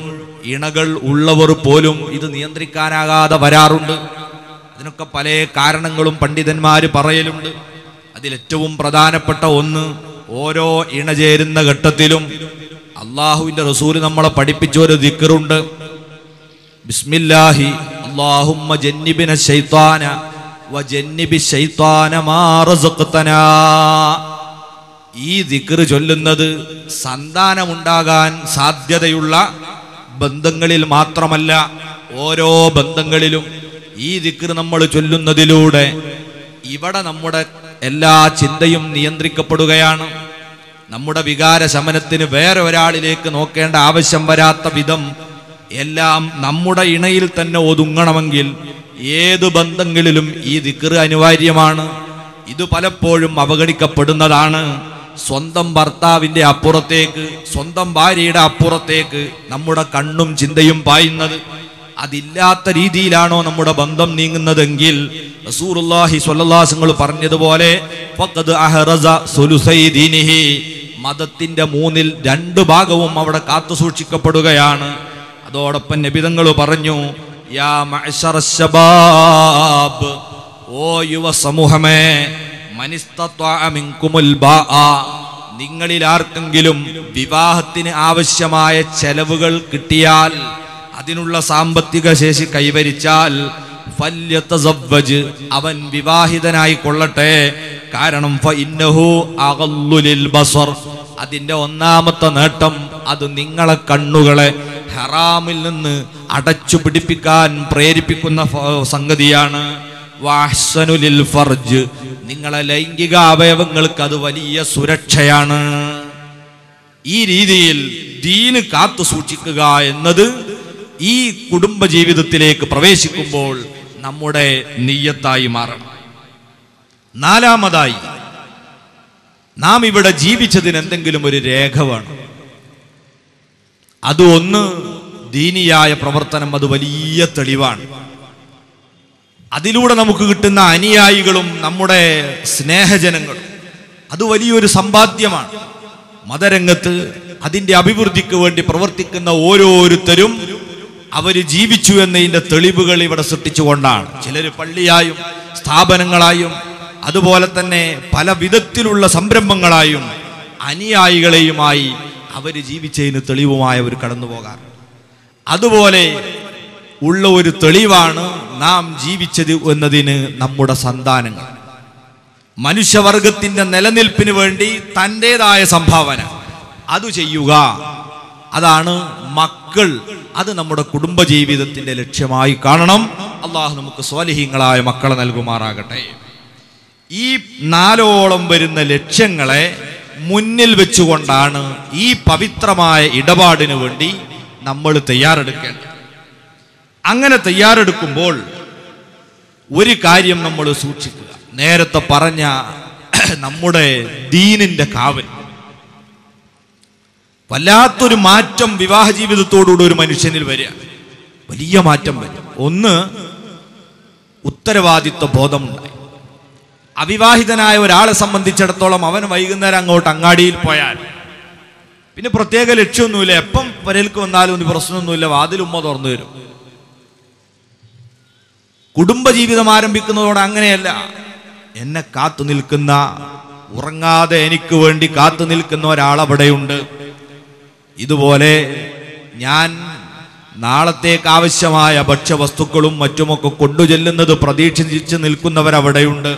ഇണകൾ ഉള്ളവർ പോലും ഇത് നിയന്ത്രിക്കാനാകാതെ വരാറുണ്ട്. അതിനൊക്കെ പല കാരണങ്ങളും പണ്ഡിതന്മാർ പറയലുണ്ട്. അതിലേറ്റവും പ്രധാനപ്പെട്ട ഒന്ന്, ഓരോ ഇണ ചേരുന്ന ഘട്ടത്തിലും അള്ളാഹുവിന്റെ റസൂല് നമ്മളെ പഠിപ്പിച്ച ഒരു ദിക്റുണ്ട്. ബിസ്മില്ലാഹി അല്ലാഹുമ്മ ജന്നിബിന ശൈത്താന വജന്നിബി ശൈത്താന മാ റസഖ്തനാ. ഈ ദിക്ർ ചൊല്ലുന്നത് സന്താനമുണ്ടാകാൻ സാധ്യതയുള്ള ബന്ധങ്ങളിൽ മാത്രമല്ല, ഓരോ ബന്ധങ്ങളിലും ഈ ദിക്ർ നമ്മൾ ചൊല്ലുന്നതിലൂടെ ഇവിടെ നമ്മുടെ എല്ലാ ചിന്തയും നിയന്ത്രിക്കപ്പെടുകയാണ്. നമ്മുടെ വികാര ശമനത്തിന് വേറെ ഒരാളിലേക്ക് നോക്കേണ്ട ആവശ്യം വരാത്ത വിധം എല്ലാം നമ്മുടെ ഇണയിൽ തന്നെ ഒതുങ്ങണമെങ്കിൽ ഏത് ബന്ധങ്ങളിലും ഈ ദിക്ർ അനിവാര്യമാണ്. ഇത് പലപ്പോഴും അവഗണിക്കപ്പെടുന്നതാണ്. സ്വന്തം ഭർത്താവിന്റെ അപ്പുറത്തേക്ക്, സ്വന്തം ഭാര്യയുടെ അപ്പുറത്തേക്ക് നമ്മുടെ കണ്ണും ചിന്തയും പായുന്നത്. അതില്ലാത്ത രീതിയിലാണോ നമ്മുടെ ബന്ധം നീങ്ങുന്നതെങ്കിൽ റസൂലുള്ളാഹി സ്വല്ലല്ലാഹു അലൈഹി വസല്ലം പറഞ്ഞതുപോലെ ഫഖദ് അഹ്റസ സുലുസൈ ദീനിഹി, മതത്തിന്റെ 2/3 അവിടെ കാത്തു സൂക്ഷിക്കപ്പെടുകയാണ്. അതോടൊപ്പം നബിതങ്ങൾ പറഞ്ഞു, യാ മഅ്ശറശ് ശബാബ്, ഓ യുവ സമൂഹമേ, മനിസ്തത്വഅ മിൻകുമുൽ ബാഅ, നിങ്ങളിൽ ആർക്കെങ്കിലും വിവാഹത്തിന് ആവശ്യമായ ചെലവുകൾ കിട്ടിയാൽ, അതിനുള്ള സാമ്പത്തിക ശേഷി കൈവരിച്ചാൽ, ഫല്യതസവ്വജ്, അവൻ വിവാഹിതനായി കൊള്ളട്ടെ. കാരണം ഫഇന്നഹു അഗല്ലു ലിൽ ബസർ, അതിന്റെ ഒന്നാമത്തെ നേട്ടം അത് നിങ്ങളെ കണ്ണുകളെ ഹറാമിൽ നിന്ന് അടച്ചു പിടിപ്പിക്കാൻ പ്രേരിപ്പിക്കുന്ന സംഗതിയാണ്. വഅഹ്സനു ലിൽ ഫർജ്, നിങ്ങളെ ലൈംഗിക അവയവങ്ങൾക്ക് അത് വലിയ സുരക്ഷയാണ്. ഈ രീതിയിൽ ദീന് കാത്തു സൂക്ഷിക്കുക എന്നത് ഈ കുടുംബ ജീവിതത്തിലേക്ക് പ്രവേശിക്കുമ്പോൾ നമ്മുടെ നിയ്യത്തായി മാറണം. 4-മതായി, നാം ഇവിടെ ജീവിച്ചതിന് എന്തെങ്കിലും ഒരു രേഖ വേണം. അത് ഒന്ന് ദീനിയായ പ്രവർത്തനം, അത് വലിയ തെളിവാണ്. അതിലൂടെ നമുക്ക് കിട്ടുന്ന അനുയായികളും നമ്മുടെ സ്നേഹജനങ്ങളും അത് വലിയൊരു സമ്പാദ്യമാണ്. മതരംഗത്ത് അതിന്റെ അഭിവൃദ്ധിക്ക് വേണ്ടി പ്രവർത്തിക്കുന്ന ഓരോരുത്തരും അവര് ജീവിച്ചു എന്നതിന്റെ തെളിവുകൾ ഇവിടെ സൃഷ്ടിച്ചുകൊണ്ടാണ്. ചിലർ പള്ളിയായും സ്ഥാപനങ്ങളായും അതുപോലെ തന്നെ പല വിധത്തിലുള്ള സംരംഭങ്ങളായും അനുയായികളെയുമായി അവര് ജീവിച്ചതിന് തെളിവുമായി അവർ കടന്നു പോകാറ്. അതുപോലെ ഉള്ള ഒരു തെളിവാണ് നാം ജീവിച്ചത് എന്നതിന് നമ്മുടെ സന്താനങ്ങൾ. മനുഷ്യവർഗത്തിന്റെ നിലനിൽപ്പിന് വേണ്ടി തൻ്റെതായ സംഭാവന അത് ചെയ്യുക, അതാണ് മക്കൾ. അത് നമ്മുടെ കുടുംബജീവിതത്തിന്റെ ലക്ഷ്യമായി കാണണം. അള്ളാഹു നമുക്ക് സ്വാലിഹീങ്ങളായ മക്കളെ നൽകുമാറാകട്ടെ. ഈ 4 വരുന്ന ലക്ഷ്യങ്ങളെ മുന്നിൽ വെച്ചുകൊണ്ടാണ് ഈ പവിത്രമായ ഇടപാടിന് വേണ്ടി നമ്മൾ തയ്യാറെടുക്കേണ്ടത്. അങ്ങനെ തയ്യാറെടുക്കുമ്പോൾ ഒരു കാര്യം നമ്മൾ സൂക്ഷിക്കുക. നേരത്തെ പറഞ്ഞ നമ്മുടെ ദീനിന്റെ കാവൽ, വല്ലാത്തൊരു മാറ്റം വിവാഹ ജീവിതത്തോടുകൂടി ഒരു മനുഷ്യനിൽ വരിക, വലിയ മാറ്റം വരും. ഒന്ന്, ഉത്തരവാദിത്വ ബോധമുണ്ടായി. അവിവാഹിതനായ ഒരാളെ സംബന്ധിച്ചിടത്തോളം അവൻ വൈകുന്നേരം അങ്ങോട്ട് അങ്ങാടിയിൽ പോയാൽ പിന്നെ പ്രത്യേക ലക്ഷ്യമൊന്നുമില്ല, എപ്പം വരൽക്ക് വന്നാലും ഒരു പ്രശ്നമൊന്നുമില്ല, വാതിലുമ്മ തുറന്നു വരും. കുടുംബജീവിതം ആരംഭിക്കുന്നതോടെ അങ്ങനെയല്ല. എന്നെ കാത്തു നിൽക്കുന്ന, ഉറങ്ങാതെ എനിക്ക് വേണ്ടി കാത്തു നിൽക്കുന്ന ഒരാളവിടെയുണ്ട്. ഇതുപോലെ ഞാൻ നാളത്തേക്ക് ആവശ്യമായ ഭക്ഷ്യവസ്തുക്കളും മറ്റുമൊക്കെ കൊണ്ടുചെല്ലുന്നത് പ്രതീക്ഷിച്ച് നിൽക്കുന്നവരവിടെയുണ്ട്.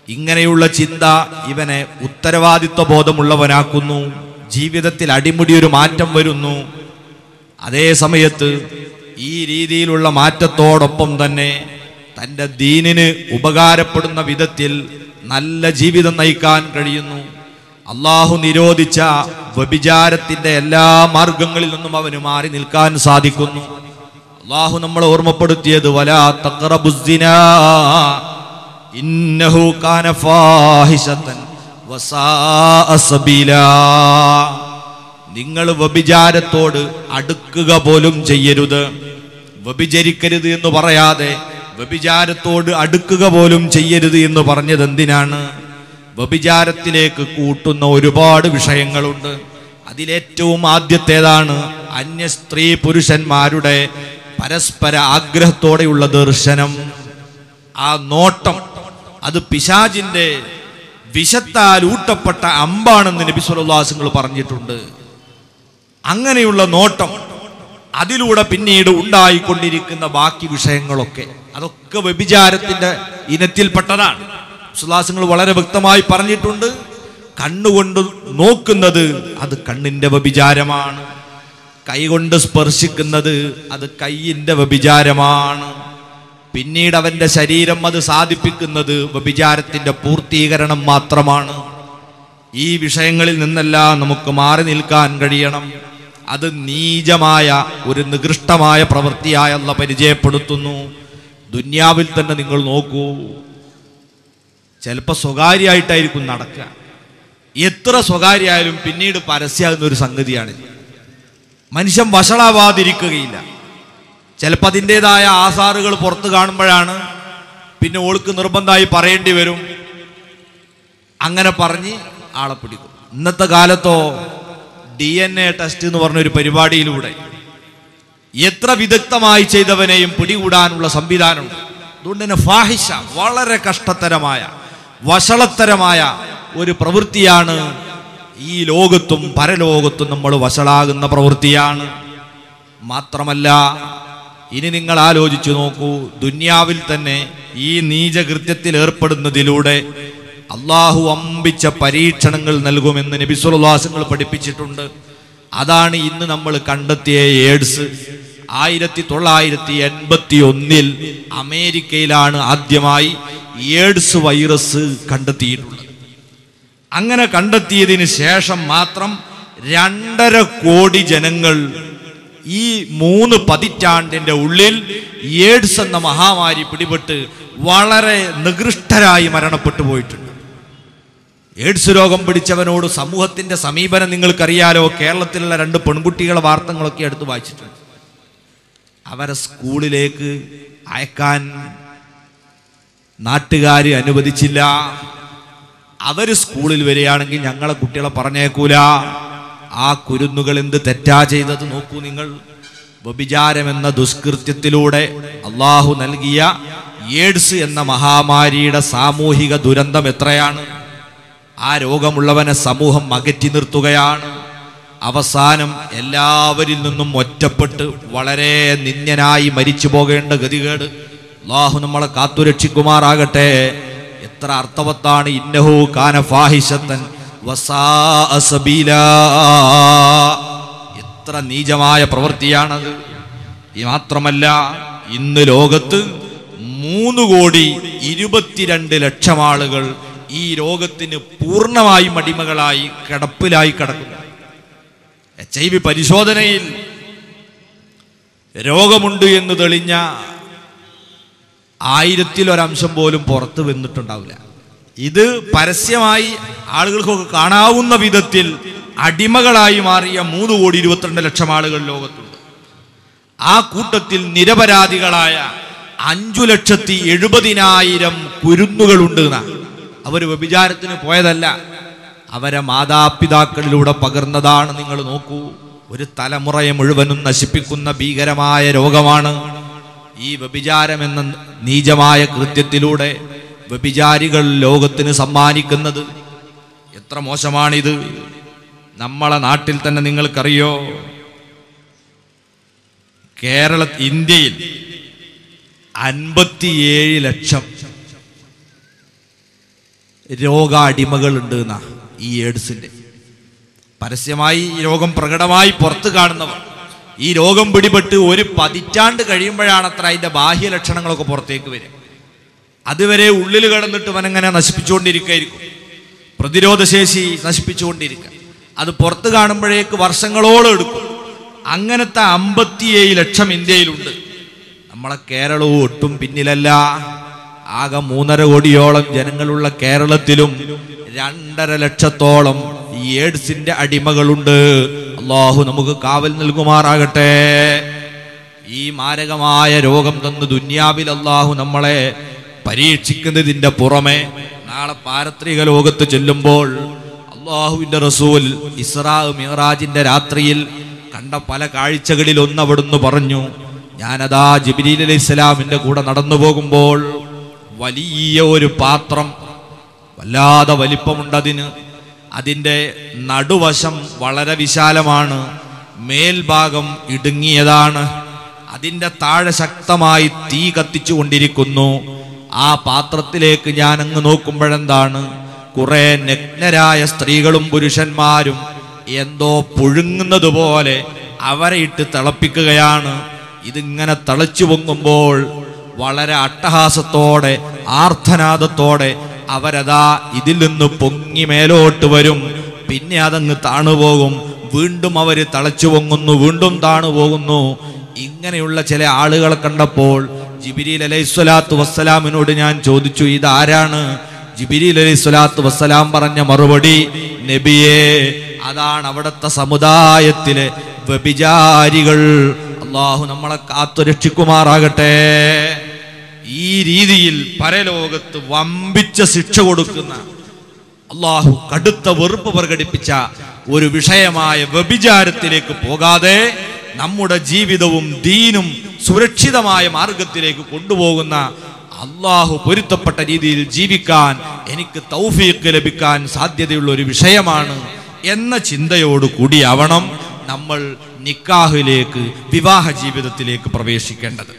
ഇങ്ങനെയുള്ള ചിന്ത ഇവനെ ഉത്തരവാദിത്വ ബോധമുള്ളവനാക്കുന്നു. ജീവിതത്തിൽ അടിമുടിയൊരു മാറ്റം വരുന്നു. അതേ സമയത്ത് ഈ രീതിയിലുള്ള മാറ്റത്തോടൊപ്പം തന്നെ തൻ്റെ ദീനിന് ഉപകാരപ്പെടുന്ന വിധത്തിൽ നല്ല ജീവിതം നയിക്കാൻ കഴിയുന്നു. അള്ളാഹു നിരോധിച്ച വ്യഭിചാരത്തിന്റെ എല്ലാ മാർഗങ്ങളിൽ നിന്നും അവന് മാറി നിൽക്കാൻ സാധിക്കുന്നു. അള്ളാഹു നമ്മളെ ഓർമ്മപ്പെടുത്തിയത് വലാ തഖറബുസ്സിനാ ഇന്നഹു കാന ഫാഹിശതൻ വസാഅ സബീലാ. നിങ്ങൾ വ്യഭിചാരത്തോട് അടുക്കുക പോലും ചെയ്യരുത്. വ്യഭിചരിക്കരുത് എന്ന് പറയാതെ വ്യഭിചാരത്തോട് അടുക്കുക പോലും ചെയ്യരുത് എന്ന് പറഞ്ഞത് എന്തിനാണ്? വ്യഭിചാരത്തിലേക്ക് കൂട്ടുന്ന ഒരുപാട് വിഷയങ്ങളുണ്ട്. അതിലേറ്റവും ആദ്യത്തേതാണ് അന്യ സ്ത്രീ പുരുഷന്മാരുടെ പരസ്പര ആഗ്രഹത്തോടെയുള്ള ദർശനം. ആ നോട്ടം അത് പിശാചിന്റെ വിഷത്താൽ ഊട്ടപ്പെട്ട അമ്പാണെന്ന് നബി സല്ലല്ലാഹു അലൈഹി വസല്ലം പറഞ്ഞിട്ടുണ്ട്. അങ്ങനെയുള്ള നോട്ടം, അതിലൂടെ പിന്നീട് ഉണ്ടായിക്കൊണ്ടിരിക്കുന്ന ബാക്കി വിഷയങ്ങളൊക്കെ അതൊക്കെ വ്യഭിചാരത്തിന്റെ ഇനത്തിൽപ്പെട്ടതാണ്. സുല്ലാസങ്ങൾ വളരെ വ്യക്തമായി പറഞ്ഞിട്ടുണ്ട്, കണ്ണുകൊണ്ട് നോക്കുന്നത് അത് കണ്ണിന്റെ വ്യഭിചാരമാണ്, കൈകൊണ്ട് സ്പർശിക്കുന്നത് അത് കൈയിന്റെ വ്യഭിചാരമാണ്, പിന്നീട് അവന്റെ ശരീരം അത് സാധിപ്പിക്കുന്നത് വ്യഭിചാരത്തിന്റെ പൂർത്തീകരണം മാത്രമാണ്. ഈ വിഷയങ്ങളിൽ നിന്നെല്ലാം നമുക്ക് മാറി നിൽക്കാൻ കഴിയണം. അത് നീചമായ ഒരു നികൃഷ്ടമായ പ്രവൃത്തിയായി അല്ലാഹു പരിചയപ്പെടുത്തുന്നു. ദുന്യാവിൽ തന്നെ നിങ്ങൾ നോക്കൂ, ചിലപ്പോൾ സ്വകാര്യമായിട്ടായിരിക്കും നടക്കുക. എത്ര സ്വകാര്യമായാലും പിന്നീട് പരസ്യമാകുന്ന ഒരു സംഗതിയാണ്. മനുഷ്യൻ വഷളാവാതിരിക്കുകയില്ല. ചിലപ്പോൾ അതിൻ്റെതായ ആസാറുകൾ പുറത്ത് കാണുമ്പോഴാണ് പിന്നെ ഓൾക്ക് നിർബന്ധമായി പറയേണ്ടി വരും. അങ്ങനെ പറഞ്ഞ് ആളെ പിടിക്കും. ഇന്നത്തെ കാലത്തോ DNA ടെസ്റ്റ് എന്ന് പറഞ്ഞൊരു പരിപാടിയിലൂടെ എത്ര വിദഗ്ധമായി ചെയ്തവനെയും പിടികൂടാനുള്ള സംവിധാനമുണ്ട്. അതുകൊണ്ട് തന്നെ ഫാഹിഷ വളരെ കഷ്ടതരമായ വഷളത്തരമായ ഒരു പ്രവൃത്തിയാണ്. ഈ ലോകത്തും പരലോകത്തും നമ്മൾ വഷളാകുന്ന പ്രവൃത്തിയാണ്. മാത്രമല്ല, ഇനി നിങ്ങൾ ആലോചിച്ചു നോക്കൂ, ദുന്യാവിൽ തന്നെ ഈ നീചകൃത്യത്തിൽ ഏർപ്പെടുന്നതിലൂടെ അള്ളാഹു അമ്പിച്ച പരീക്ഷണങ്ങൾ നൽകുമെന്ന് നബി സല്ലല്ലാഹു അലൈഹി വസല്ലം പഠിപ്പിച്ചിട്ടുണ്ട്. അതാണ് ഇന്ന് നമ്മൾ കണ്ടെത്തിയ എയ്ഡ്സ്. 1981 അമേരിക്കയിലാണ് ആദ്യമായി എയ്ഡ്സ് വൈറസ് കണ്ടെത്തിയിട്ടുള്ളത്. അങ്ങനെ കണ്ടെത്തിയതിന് ശേഷം മാത്രം 2.5 കോടി ജനങ്ങൾ ഈ 3 പതിറ്റാണ്ടിന്റെ ഉള്ളിൽ എയ്ഡ്സ് എന്ന മഹാമാരി പിടിപെട്ട് വളരെ നികൃഷ്ടരായി മരണപ്പെട്ടു പോയിട്ടുണ്ട്. എയ്ഡ്സ് രോഗം പിടിച്ചവനോട് സമൂഹത്തിന്റെ സമീപനം നിങ്ങൾക്കറിയാലോ. കേരളത്തിലുള്ള 2 പെൺകുട്ടികളെ വാർത്തകളൊക്കെ എടുത്ത് വായിച്ചിട്ടുണ്ട്. അവരെ സ്കൂളിലേക്ക് അയക്കാൻ നാട്ടുകാർ അനുവദിച്ചില്ല. അവർ സ്കൂളിൽ വരികയാണെങ്കിൽ ഞങ്ങളെ കുട്ടികളെ പറഞ്ഞേക്കൂല. ആ കുരുന്നുകൾ എന്ത് തെറ്റാ ചെയ്തത് നോക്കൂ നിങ്ങൾ. വ്യഭിചാരം എന്ന ദുഷ്കൃത്യത്തിലൂടെ അള്ളാഹു നൽകിയ എയ്ഡ്സ് എന്ന മഹാമാരിയുടെ സാമൂഹിക ദുരന്തം എത്രയാണ്. ആ രോഗമുള്ളവനെ സമൂഹം അകറ്റി നിർത്തുകയാണ്. അവസാനം എല്ലാവരിൽ നിന്നും ഒറ്റപ്പെട്ട് വളരെ നിന്ദ്യനായി മരിച്ചു പോകേണ്ട ഗതികേട്. അല്ലാഹു നമ്മളെ കാത്തുരക്ഷിക്കുമാറാകട്ടെ. എത്ര അർത്ഥവത്താണ്. ഇന്നഹു കാന ഫാഹിശതൻ വസാഅ സബീലാ. എത്ര നീചമായ പ്രവൃത്തിയാണത്. മാത്രമല്ല, ഇന്ന് ലോകത്ത് 3,22,00,000 ആളുകൾ ഈ രോഗത്തിന് പൂർണ്ണമായും അടിമകളായി കിടപ്പിലായി കിടക്കുന്നു. HIV പരിശോധനയിൽ രോഗമുണ്ട് എന്ന് തെളിഞ്ഞ 1000-1 പോലും പുറത്തു വന്നിട്ടുണ്ടാവില്ല. ഇത് പരസ്യമായി ആളുകൾക്കൊക്കെ കാണാവുന്ന വിധത്തിൽ അടിമകളായി മാറിയ 3,22,00,000 ആളുകൾ ലോകത്തുണ്ട്. ആ കൂട്ടത്തിൽ നിരപരാധികളായ 5,70,000 കുരുന്നുകളുണ്ട്. അവർ വ്യഭിചാരത്തിന് പോയതല്ല, അവരെ മാതാപിതാക്കളിലൂടെ പകർന്നതാണ്. നിങ്ങൾ നോക്കൂ, ഒരു തലമുറയെ മുഴുവനും നശിപ്പിക്കുന്ന ഭീകരമായ രോഗമാണ് ഈ വ്യഭിചാരം എന്ന നീചമായ കൃത്യത്തിലൂടെ വ്യഭിചാരികൾ ലോകത്തിന് സമ്മാനിക്കുന്നത്. എത്ര മോശമാണിത്. നമ്മളെ നാട്ടിൽ തന്നെ നിങ്ങൾക്കറിയോ, ഇന്ത്യയിൽ 57 ലക്ഷം രോഗാടിമകളുണ്ട് എന്നാ ഈ എയ്ഡ്സിന്റെ. പരസ്യമായി ഈ രോഗം പ്രകടമായി പുറത്തു കാണുന്നവർ ഈ രോഗം പിടിപെട്ട് ഒരു പതിറ്റാണ്ട് കഴിയുമ്പോഴാണ് അത്ര അതിന്റെ ബാഹ്യ ലക്ഷണങ്ങളൊക്കെ പുറത്തേക്ക് വരും. അതുവരെ ഉള്ളിൽ കിടന്നിട്ട് അവനെങ്ങനെ നശിപ്പിച്ചുകൊണ്ടിരിക്കുകയായിരിക്കും, പ്രതിരോധശേഷി നശിപ്പിച്ചുകൊണ്ടിരിക്കുക. അത് പുറത്ത് കാണുമ്പോഴേക്ക് വർഷങ്ങളോളം എടുക്കും. അങ്ങനത്തെ 57 ലക്ഷം ഇന്ത്യയിലുണ്ട്. നമ്മളെ കേരളവും ഒട്ടും പിന്നിലല്ല. ആകെ 3.5 കോടിയോളം ജനങ്ങളുള്ള കേരളത്തിലും 2.5 ലക്ഷത്തോളം ഈ എയ്ഡ്സിന്റെ അടിമകളുണ്ട്. അള്ളാഹു നമുക്ക് കാവൽ നൽകുമാറാകട്ടെ. ഈ മാരകമായ രോഗം തന്ന് ദുന്യാവിൽ അള്ളാഹു നമ്മളെ പരീക്ഷിക്കുന്നതിന്റെ പുറമെ നാളെ പാരത്രിക ലോകത്ത് ചെല്ലുമ്പോൾ അള്ളാഹുവിന്റെ റസൂൽ ഇസ്രാ മിഅ്റാജിന്റെ രാത്രിയിൽ കണ്ട പല കാഴ്ചകളിൽ ഒന്ന് അവിടുന്ന് പറഞ്ഞു, ഞാനതാ ജിബ്രീൽ അലൈഹിസ്സലാമിന്റെ കൂടെ നടന്നു പോകുമ്പോൾ വലിയ ഒരു പാത്രം, വല്ലാതെ വലിപ്പമുണ്ടതിന്. അതിൻ്റെ നടുവശം വളരെ വിശാലമാണ്, മേൽഭാഗം ഇടുങ്ങിയതാണ്. അതിൻ്റെ താഴെ ശക്തമായി തീ കത്തിച്ചു കൊണ്ടിരിക്കുന്നു. ആ പാത്രത്തിലേക്ക് ഞാൻ അങ്ങ് നോക്കുമ്പോഴെന്താണ്, കുറെ നഗ്നരായ സ്ത്രീകളും പുരുഷന്മാരും എന്തോ പുഴുങ്ങുന്നത് പോലെ അവരെ ഇട്ട് തിളപ്പിക്കുകയാണ്. ഇതിങ്ങനെ തിളച്ചു പൊങ്ങുമ്പോൾ വളരെ അട്ടഹാസത്തോടെ ആർത്തനാദത്തോടെ അവരതാ ഇതിൽ നിന്ന് പൊങ്ങി മേലോട്ട് വരും. പിന്നെ അതങ്ങ് താണുപോകും. വീണ്ടും അവര് തിളച്ചു പൊങ്ങുന്നു, വീണ്ടും താണുപോകുന്നു. ഇങ്ങനെയുള്ള ചില ആളുകളെ കണ്ടപ്പോൾ ജിബ്രീൽ അലൈഹിസ്സലാത്തു വസ്സലാമിനോട് ഞാൻ ചോദിച്ചു, ഇതാരാണ്? ജിബ്രീൽ അലൈഹിസ്സലാത്തു വസ്സലാം പറഞ്ഞ മറുപടി, നബിയേ, അതാണ് അവിടുത്തെ സമുദായത്തിലെ വ്യഭിചാരികൾ. അള്ളാഹു നമ്മളെ കാത്തുരക്ഷിക്കുമാറാകട്ടെ. ഈ രീതിയിൽ പരലോകത്ത് വമ്പിച്ച ശിക്ഷ കൊടുക്കുന്ന, അള്ളാഹു കടുത്ത വെറുപ്പ് പ്രകടിപ്പിച്ച ഒരു വിഷയമായ വ്യഭിചാരത്തിലേക്ക് പോകാതെ നമ്മുടെ ജീവിതവും ദീനും സുരക്ഷിതമായ മാർഗത്തിലേക്ക് കൊണ്ടുപോകുന്ന, അള്ളാഹു പൊരുത്തപ്പെട്ട രീതിയിൽ ജീവിക്കാൻ എനിക്ക് തൗഫീഖ് ലഭിക്കാൻ സാധ്യതയുള്ള ഒരു വിഷയമാണ് എന്ന ചിന്തയോട് കൂടിയാവണം നമ്മൾ നിക്കാഹിലേക്ക്, വിവാഹ ജീവിതത്തിലേക്ക് പ്രവേശിക്കേണ്ടത്.